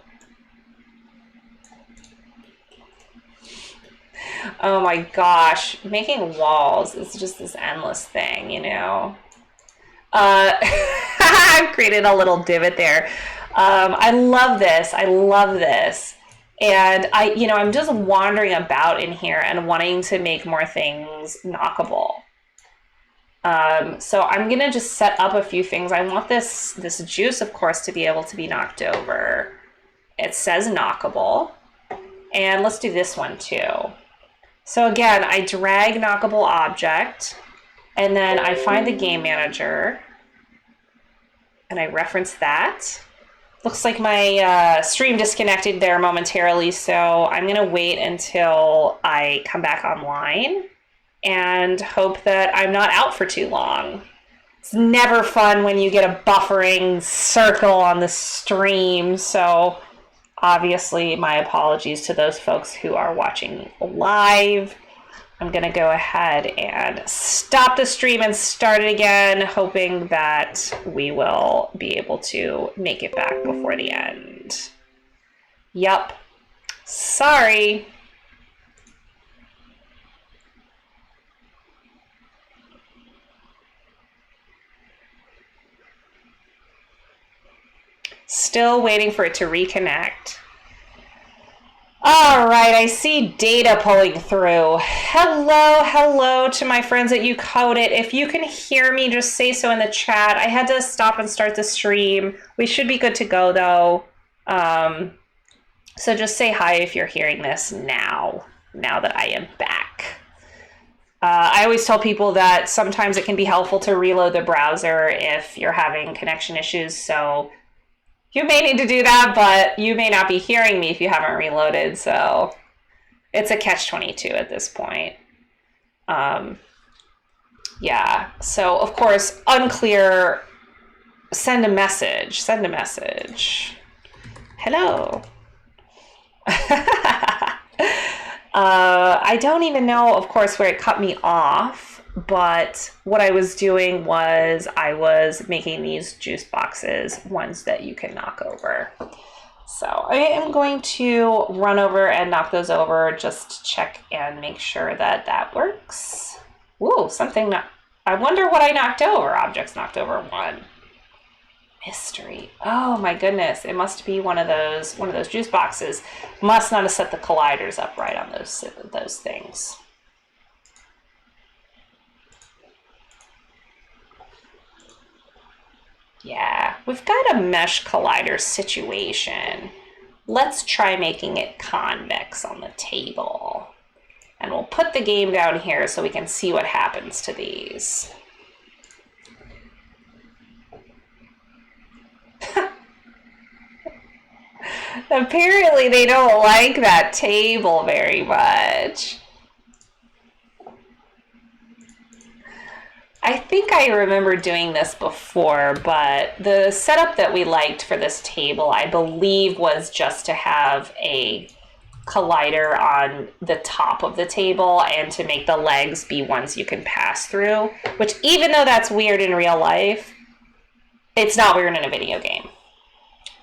Oh my gosh, making walls is just this endless thing, you know. I've created a little divot there. I love this. I love this. And I'm just wandering about in here and wanting to make more things knockable. So I'm gonna just set up a few things. I want this juice, of course, to be able to be knocked over. It says knockable. And let's do this one too. So again, I drag knockable object, and then I find the game manager, and I reference that. Looks like my stream disconnected there momentarily, so I'm gonna wait until I come back online and hope that I'm not out for too long. It's never fun when you get a buffering circle on the stream, so obviously, my apologies to those folks who are watching live. I'm going to go ahead and stop the stream and start it again, hoping that we will be able to make it back before the end. Yup. Sorry. Still waiting for it to reconnect. All right, I see data pulling through. Hello to my friends at Yukodit. If you can hear me, just say so in the chat. I had to stop and start the stream. We should be good to go, though. So just say hi if you're hearing this now that I am back. I always tell people that sometimes it can be helpful to reload the browser if you're having connection issues, so you may need to do that, but you may not be hearing me if you haven't reloaded, so it's a catch-22 at this point. Yeah, so of course, unclear, send a message. Hello. I don't even know, of course, where it cut me off. But what I was doing was I was making these juice boxes, ones that you can knock over. So I am going to run over and knock those over, just check and make sure that that works. Ooh, something, I wonder what I knocked over. Objects knocked over 1. Mystery. Oh my goodness, it must be one of those juice boxes. Must not have set the colliders up right on those things. Yeah, we've got a mesh collider situation. Let's try making it convex on the table. And we'll put the game down here so we can see what happens to these. Apparently they don't like that table very much. I think I remember doing this before, but the setup that we liked for this table, I believe, was just to have a collider on the top of the table and to make the legs be ones you can pass through, which, even though that's weird in real life, it's not weird in a video game.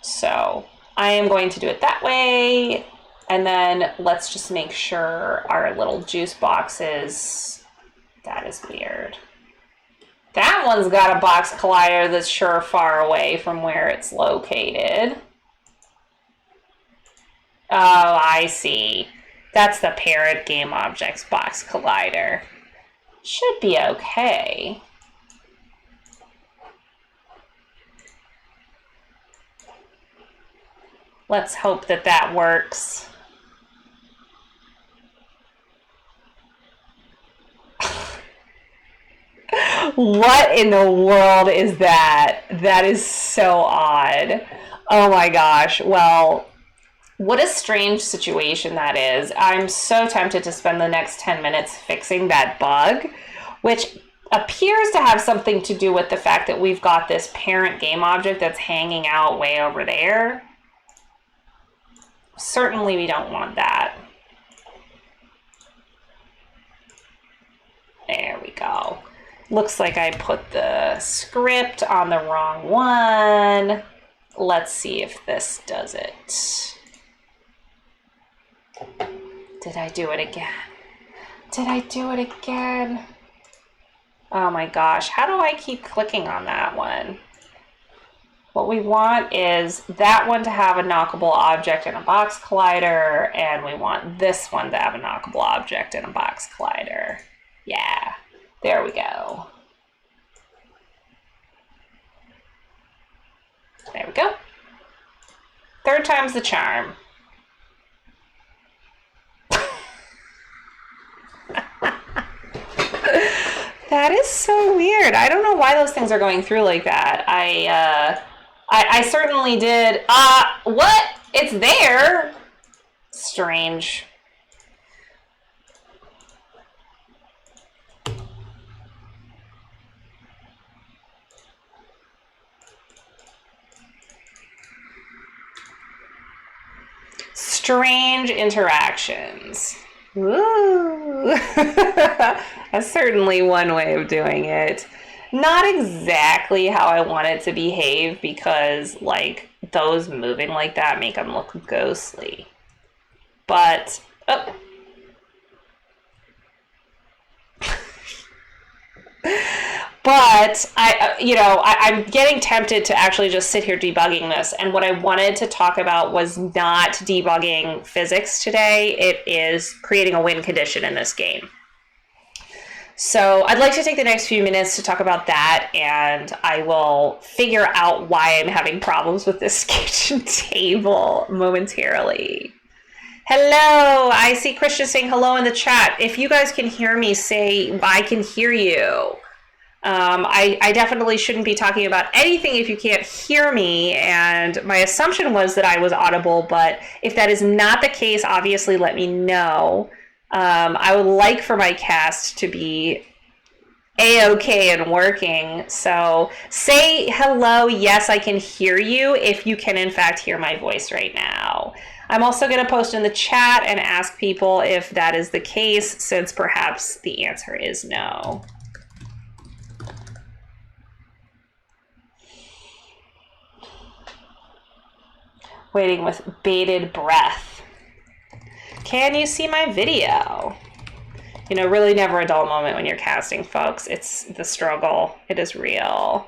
So I am going to do it that way. And then let's just make sure our little juice boxes, that is weird. That one's got a box collider that's sure far away from where it's located. Oh, I see. That's the parent game objects box collider. Should be okay. Let's hope that that works. What in the world is that? That is so odd. Oh my gosh. Well, what a strange situation that is. I'm so tempted to spend the next 10 minutes fixing that bug, which appears to have something to do with the fact that we've got this parent game object that's hanging out way over there. Certainly we don't want that. There we go. Looks like I put the script on the wrong one. Let's see if this does it. Did I do it again? Did I do it again? Oh my gosh, how do I keep clicking on that one? What we want is that one to have a knockable object and a box collider, and we want this one to have a knockable object and a box collider. Yeah, there we go. There we go. Third time's the charm. That is so weird. I don't know why those things are going through like that. I certainly did. What? It's there. Strange. Strange interactions. Ooh. That's certainly one way of doing it. Not exactly how I want it to behave, because like those moving like that make them look ghostly. But oh. But I'm getting tempted to actually just sit here debugging this. And what I wanted to talk about was not debugging physics today. It is creating a win condition in this game. So I'd like to take the next few minutes to talk about that, and I will figure out why I'm having problems with this kitchen table momentarily. Hello, I see Christian saying hello in the chat. If you guys can hear me, say I can hear you. I definitely shouldn't be talking about anything if you can't hear me, and my assumption was that I was audible, but if that is not the case, obviously let me know. I would like for my cast to be A-okay and working, so say hello, yes, I can hear you, if you can in fact hear my voice right now. I'm also going to post in the chat and ask people if that is the case, since perhaps the answer is no. Waiting with bated breath. Can you see my video? Really never a dull moment when you're casting, folks. It's the struggle. It is real.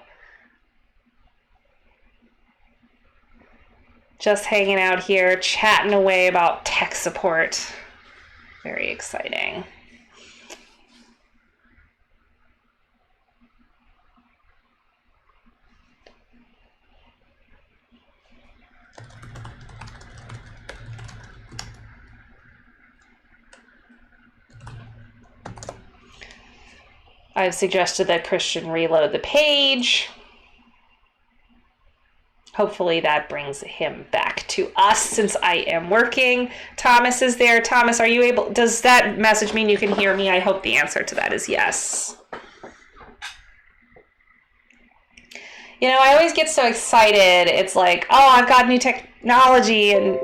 Just hanging out here, chatting away about tech support. Very exciting. I've suggested that Christian reload the page. Hopefully that brings him back to us since I am working. Thomas is there. Thomas, are you able? Does that message mean you can hear me? I hope the answer to that is yes. You know, I always get so excited. It's like, oh, I've got new technology and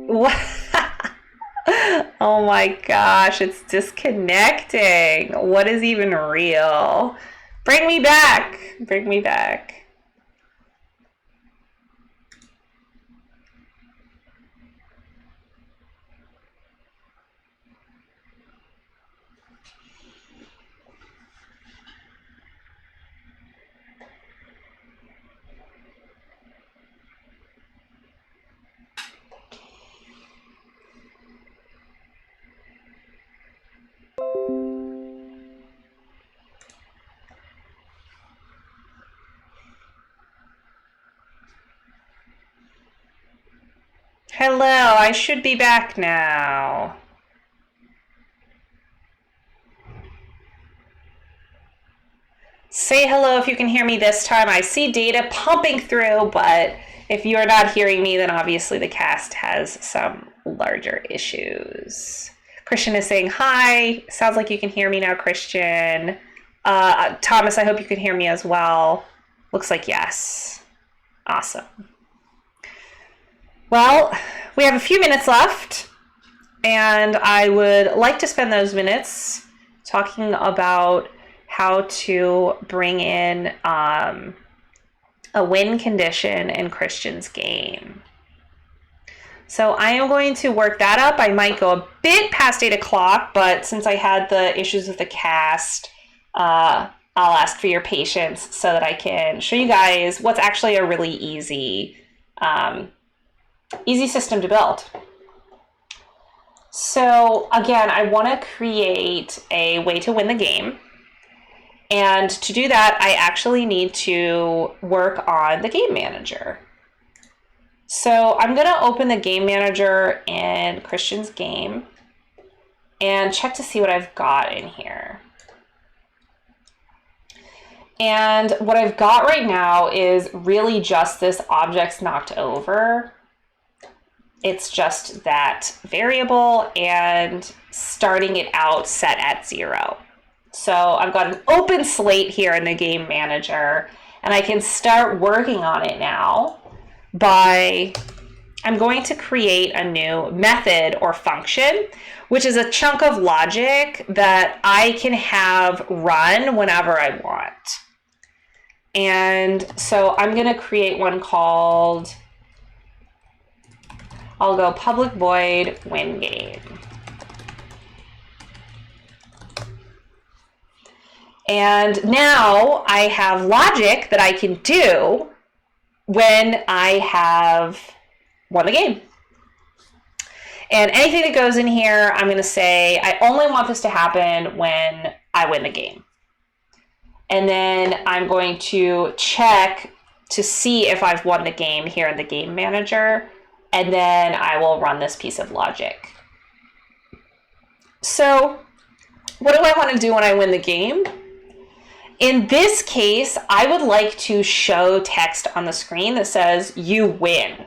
what? Oh my gosh, it's disconnecting. What is even real? Bring me back. Bring me back. Hello, I should be back now. Say hello if you can hear me this time. I see data pumping through, but if you are not hearing me, then obviously the cast has some larger issues. Christian is saying hi. Sounds like you can hear me now, Christian. Thomas, I hope you can hear me as well. Looks like yes. Awesome. Well, we have a few minutes left, and I would like to spend those minutes talking about how to bring in a win condition in Christian's game. So I am going to work that up. I might go a bit past 8 o'clock, but since I had the issues with the cast, I'll ask for your patience so that I can show you guys what's actually a really easy system to build. So again, I want to create a way to win the game. And to do that, I actually need to work on the game manager. So I'm going to open the game manager in Christian's game and check to see what I've got in here. And what I've got right now is really just this objects knocked over. It's just that variable and starting it out set at 0. So I've got an open slate here in the game manager, and I can start working on it now by, I'm going to create a new method or function, which is a chunk of logic that I can have run whenever I want. And so I'm going to create one called, I'll go public void win game. And now I have logic that I can do when I have won the game. And anything that goes in here, I'm going to say, I only want this to happen when I win the game. And then I'm going to check to see if I've won the game here in the game manager. And then I will run this piece of logic. So what do I want to do when I win the game? In this case, I would like to show text on the screen that says, you win.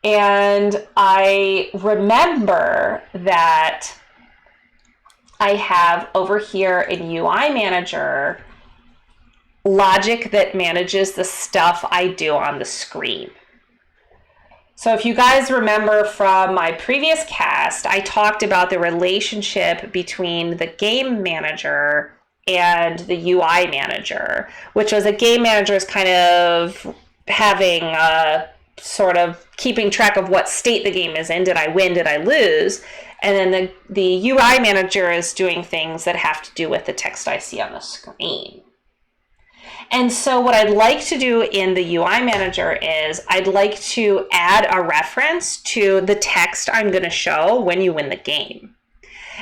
And I remember that I have over here in UI Manager logic that manages the stuff I do on the screen. So if you guys remember from my previous cast, I talked about the relationship between the game manager and the UI manager, which was a game manager is kind of having a sort of keeping track of what state the game is in. Did I win? Did I lose? And then the UI manager is doing things that have to do with the text I see on the screen. And so what I'd like to do in the UI manager is I'd like to add a reference to the text I'm going to show when you win the game.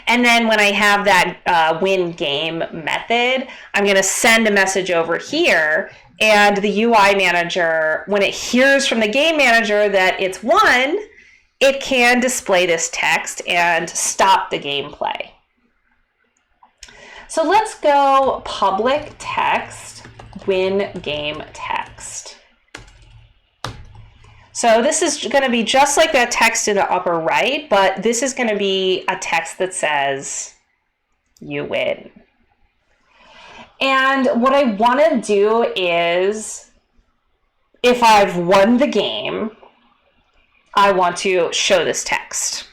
And then when I have that win game method, I'm going to send a message over here. And the UI manager, when it hears from the game manager that it's won, it can display this text and stop the gameplay. So let's go public text, win game text. So this is going to be just like that text in the upper right, but this is going to be a text that says, you win. And what I want to do is, if I've won the game, I want to show this text.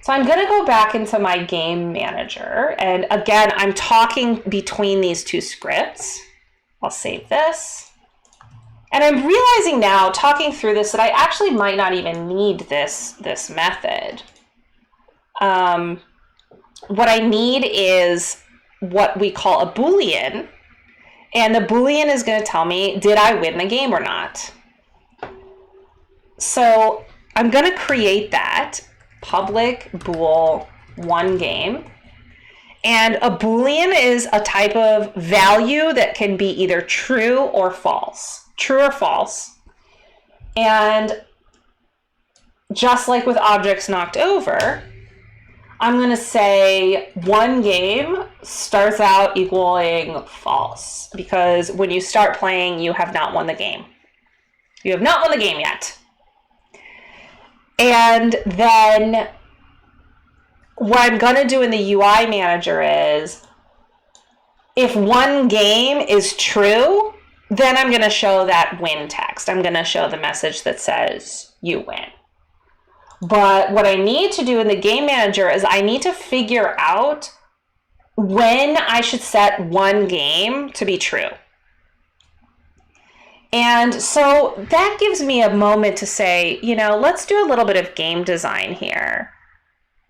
So I'm going to go back into my game manager. And again, I'm talking between these two scripts. I'll save this. And I'm realizing now, talking through this, that I actually might not even need this method. What I need is what we call a Boolean. And the Boolean is going to tell me, did I win the game or not? So I'm going to create that public bool one game. And a Boolean is a type of value that can be either true or false. True or false. And just like with objects knocked over, I'm going to say one game starts out equaling false, because when you start playing, you have not won the game. You have not won the game yet. And then what I'm going to do in the UI manager is, if one game is true, then I'm going to show that win text. I'm going to show the message that says you win. But what I need to do in the game manager is I need to figure out when I should set one game to be true. And so that gives me a moment to say, let's do a little bit of game design here.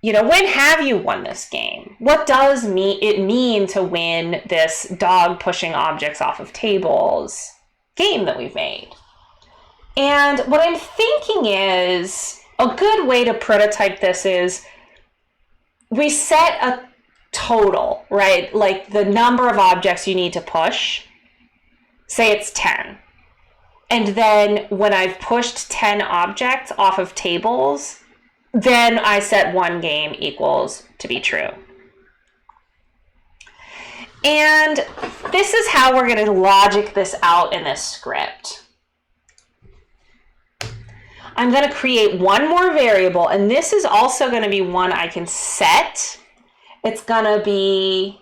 When have you won this game? What does it mean to win this dog pushing objects off of tables game that we've made? And what I'm thinking is, a good way to prototype this is we set a total, right? Like the number of objects you need to push. Say it's 10. And then when I've pushed 10 objects off of tables, then I set one game equals to be true. And this is how we're going to logic this out in this script. I'm going to create one more variable, and this is also going to be one I can set. It's going to be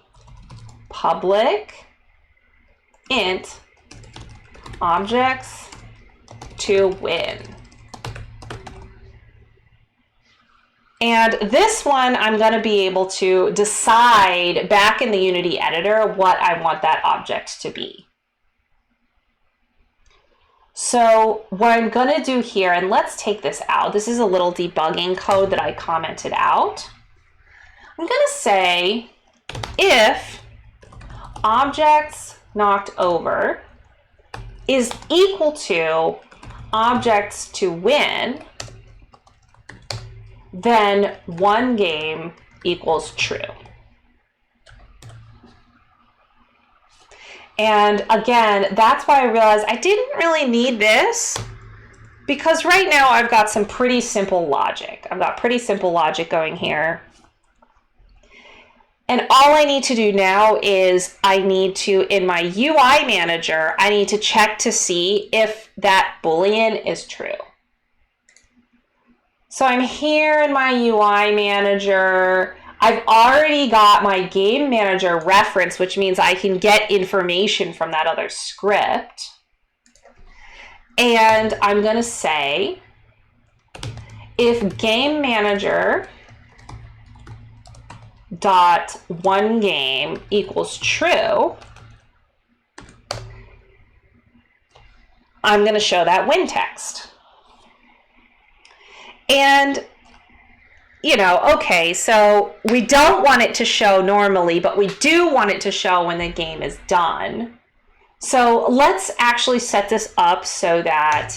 public int objects to win. And this one, I'm going to be able to decide back in the Unity editor what I want that object to be. So what I'm going to do here, and let's take this out. This is a little debugging code that I commented out. I'm going to say if objects knocked over is equal to objects to win, then one game equals true. And again, that's why I realized I didn't really need this, because right now I've got some pretty simple logic. I've got pretty simple logic going here. And all I need to do now is I need to, in my UI manager, I need to check to see if that Boolean is true. So I'm here in my UI manager. I've already got my game manager reference, which means I can get information from that other script. And I'm going to say, if game manager dot one game equals true, I'm going to show that win text. And okay, so we don't want it to show normally, but we do want it to show when the game is done. So let's actually set this up so that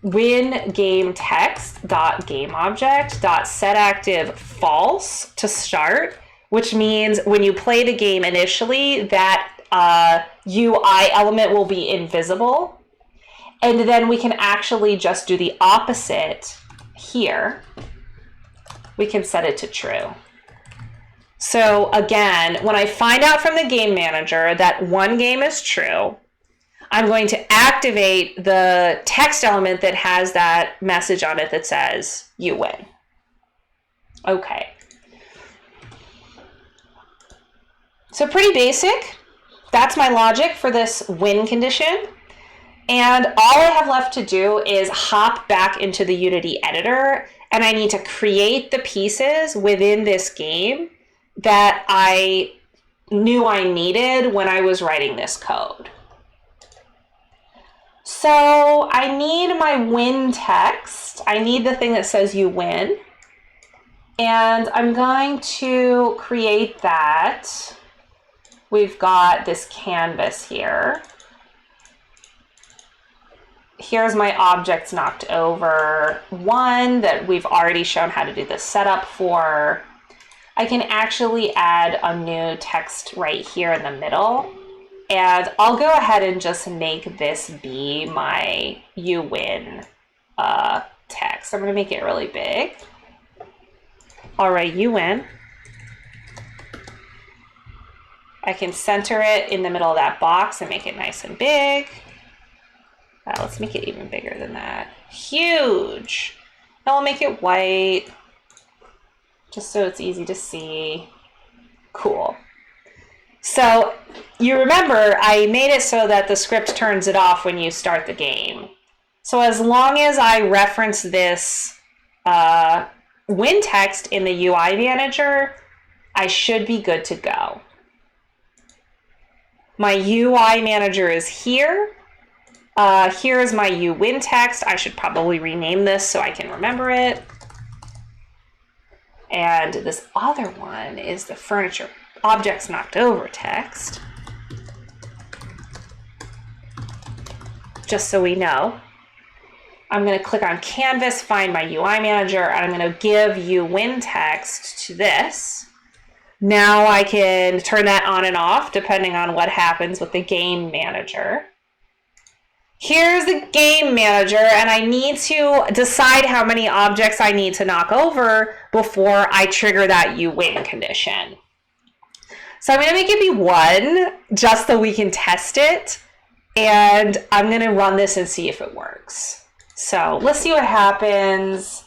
when game text dot game object dot set active false to start, which means when you play the game initially, that UI element will be invisible. And then we can actually just do the opposite here. We can set it to true. So again, when I find out from the game manager that one game is true, I'm going to activate the text element that has that message on it that says you win. Okay. So pretty basic. that's my logic for this win condition. And all I have left to do is hop back into the Unity editor, and I need to create the pieces within this game that I knew I needed when I was writing this code. So I need my win text. I need the thing that says you win. And I'm going to create that. We've got this canvas here. Here's my objects knocked over one that we've already shown how to do the setup for. I can actually add a new text right here in the middle. And I'll go ahead and just make this be my you win text. I'm going to make it really big. All right, you win. I can center it in the middle of that box and make it nice and big. Let's make it even bigger than that. Huge. Now I'll make it white, just so it's easy to see. Cool. So you remember I made it so that the script turns it off when you start the game. So as long as I reference this win text in the UI manager, I should be good to go. My UI manager is here. Here is my you win text. I should probably rename this so I can remember it. And this other one is the furniture objects knocked over text. Just so we know. I'm going to click on Canvas, find my UI manager, and I'm going to give you win text to this. Now I can turn that on and off depending on what happens with the game manager. Here's the game manager, and I need to decide how many objects I need to knock over before I trigger that you win condition. So I'm going to make it be 1 just so we can test it, and I'm going to run this and see if it works. So let's see what happens.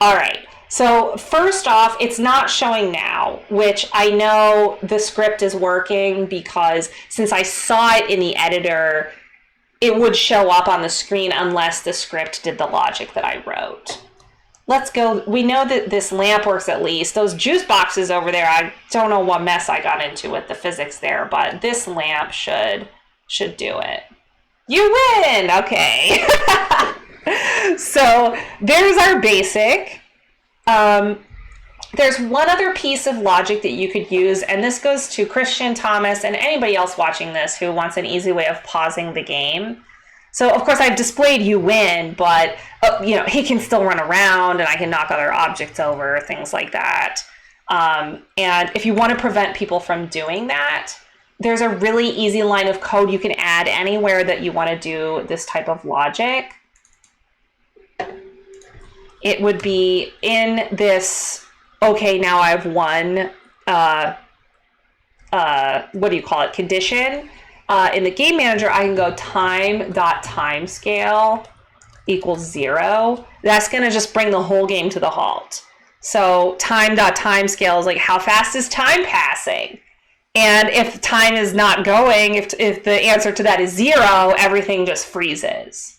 All right. So first off, it's not showing now, which I know the script is working because since I saw it in the editor, it would show up on the screen unless the script did the logic that I wrote. Let's go. We know that this lamp works at least. Those juice boxes over there, I don't know what mess I got into with the physics there, but this lamp should do it. You win! Okay. So there's our basic. There's one other piece of logic that you could use, and this goes to Christian, Thomas, and anybody else watching this who wants an easy way of pausing the game. So, of course, I've displayed you win, but he can still run around, and I can knock other objects over, things like that. And if you want to prevent people from doing that, there's a really easy line of code you can add anywhere that you want to do this type of logic. It would be in this, okay, now I've won, what do you call it, condition. In the game manager, I can go time.timescale equals 0. That's going to just bring the whole game to the halt. So time.timescale is like, how fast is time passing? And if time is not going, if the answer to that is 0, everything just freezes.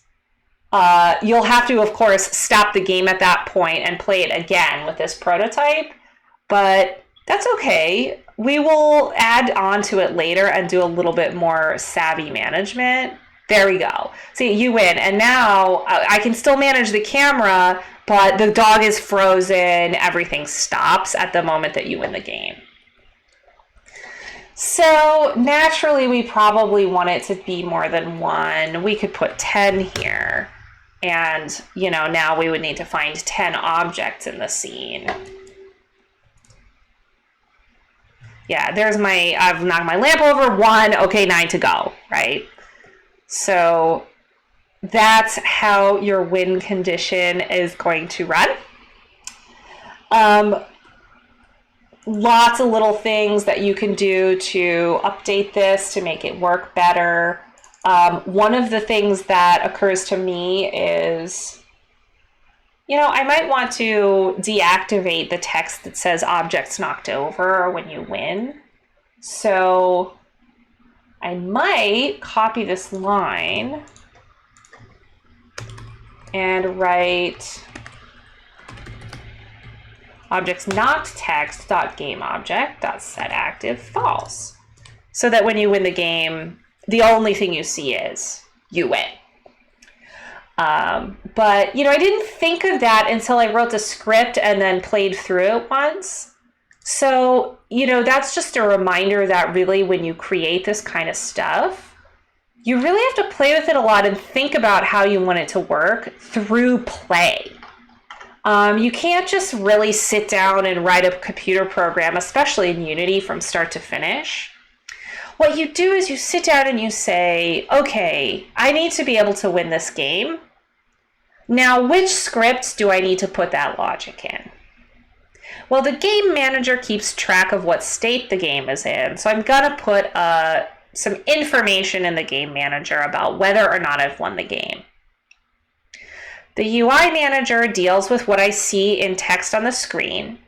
You'll have to, of course, stop the game at that point and play it again with this prototype, but that's okay. We will add on to it later and do a little bit more savvy management. There we go. See, you win. And now I can still manage the camera, but the dog is frozen. Everything stops at the moment that you win the game. So naturally, we probably want it to be more than 1. We could put 10 here. And, now we would need to find 10 objects in the scene. Yeah, I've knocked my lamp over, 1, okay, 9 to go, right? So that's how your win condition is going to run. Lots of little things that you can do to update this to make it work better. One of the things that occurs to me is, I might want to deactivate the text that says objects knocked over when you win. So I might copy this line and write objects not text dot game object dot set active false, so that when you win the game, the only thing you see is you win. But I didn't think of that until I wrote the script and then played through it once. So, that's just a reminder that really when you create this kind of stuff, you really have to play with it a lot and think about how you want it to work through play. You can't just really sit down and write a computer program, especially in Unity, from start to finish. What you do is you sit down and you say, okay, I need to be able to win this game. Now, which scripts do I need to put that logic in? Well, the game manager keeps track of what state the game is in, so I'm going to put some information in the game manager about whether or not I've won the game. The UI manager deals with what I see in text on the screen.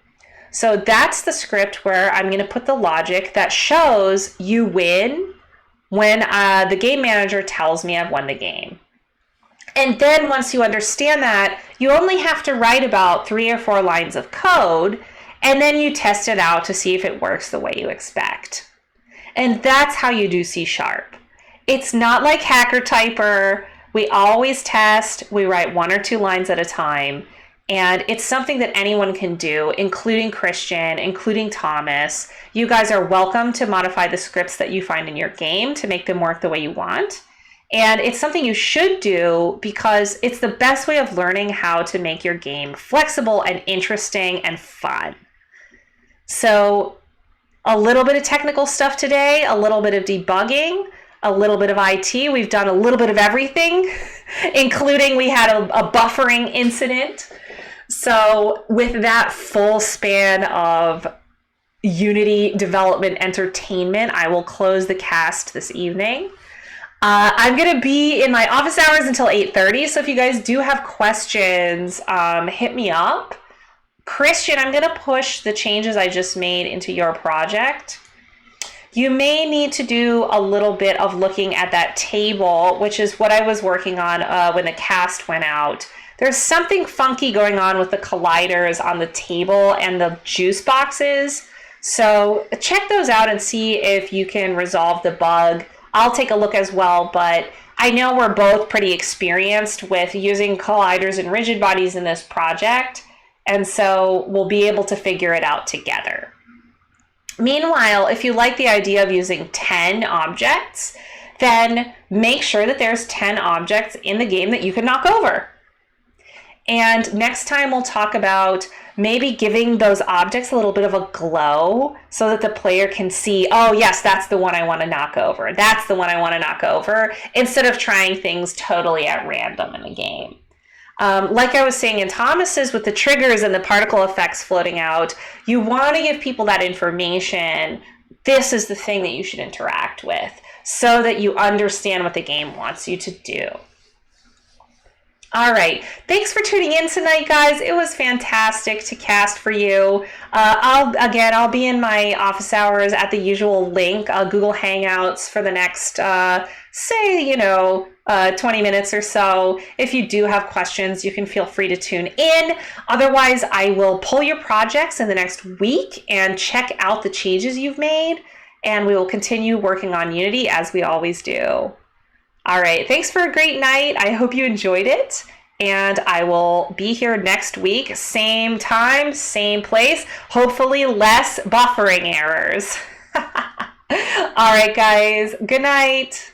So that's the script where I'm going to put the logic that shows you win when the game manager tells me I've won the game. And then once you understand that, you only have to write about 3 or 4 lines of code, and then you test it out to see if it works the way you expect. And that's how you do C#. It's not like Hacker Typer. We always test. We write 1 or 2 lines at a time. And it's something that anyone can do, including Christian, including Thomas. You guys are welcome to modify the scripts that you find in your game to make them work the way you want. And it's something you should do because it's the best way of learning how to make your game flexible and interesting and fun. So a little bit of technical stuff today, a little bit of debugging, a little bit of IT. We've done a little bit of everything, including we had a buffering incident. So with that full span of Unity development entertainment, I will close the cast this evening. I'm going to be in my office hours until 8:30. So if you guys do have questions, hit me up. Christian, I'm going to push the changes I just made into your project. You may need to do a little bit of looking at that table, which is what I was working on when the cast went out. There's something funky going on with the colliders on the table and the juice boxes. So check those out and see if you can resolve the bug. I'll take a look as well, but I know we're both pretty experienced with using colliders and rigid bodies in this project, and so we'll be able to figure it out together. Meanwhile, if you like the idea of using 10 objects, then make sure that there's 10 objects in the game that you can knock over. And next time we'll talk about maybe giving those objects a little bit of a glow so that the player can see, oh yes, that's the one I want to knock over. That's the one I want to knock over, instead of trying things totally at random in the game. Like I was saying in Thomas's with the triggers and the particle effects floating out, you want to give people that information. This is the thing that you should interact with so that you understand what the game wants you to do. All right. Thanks for tuning in tonight, guys. It was fantastic to cast for you. I'll be in my office hours at the usual link, Google Hangouts, for the next, 20 minutes or so. If you do have questions, you can feel free to tune in. Otherwise, I will pull your projects in the next week and check out the changes you've made, and we will continue working on Unity as we always do. All right. Thanks for a great night. I hope you enjoyed it. And I will be here next week, same time, same place, hopefully less buffering errors. All right, guys. Good night.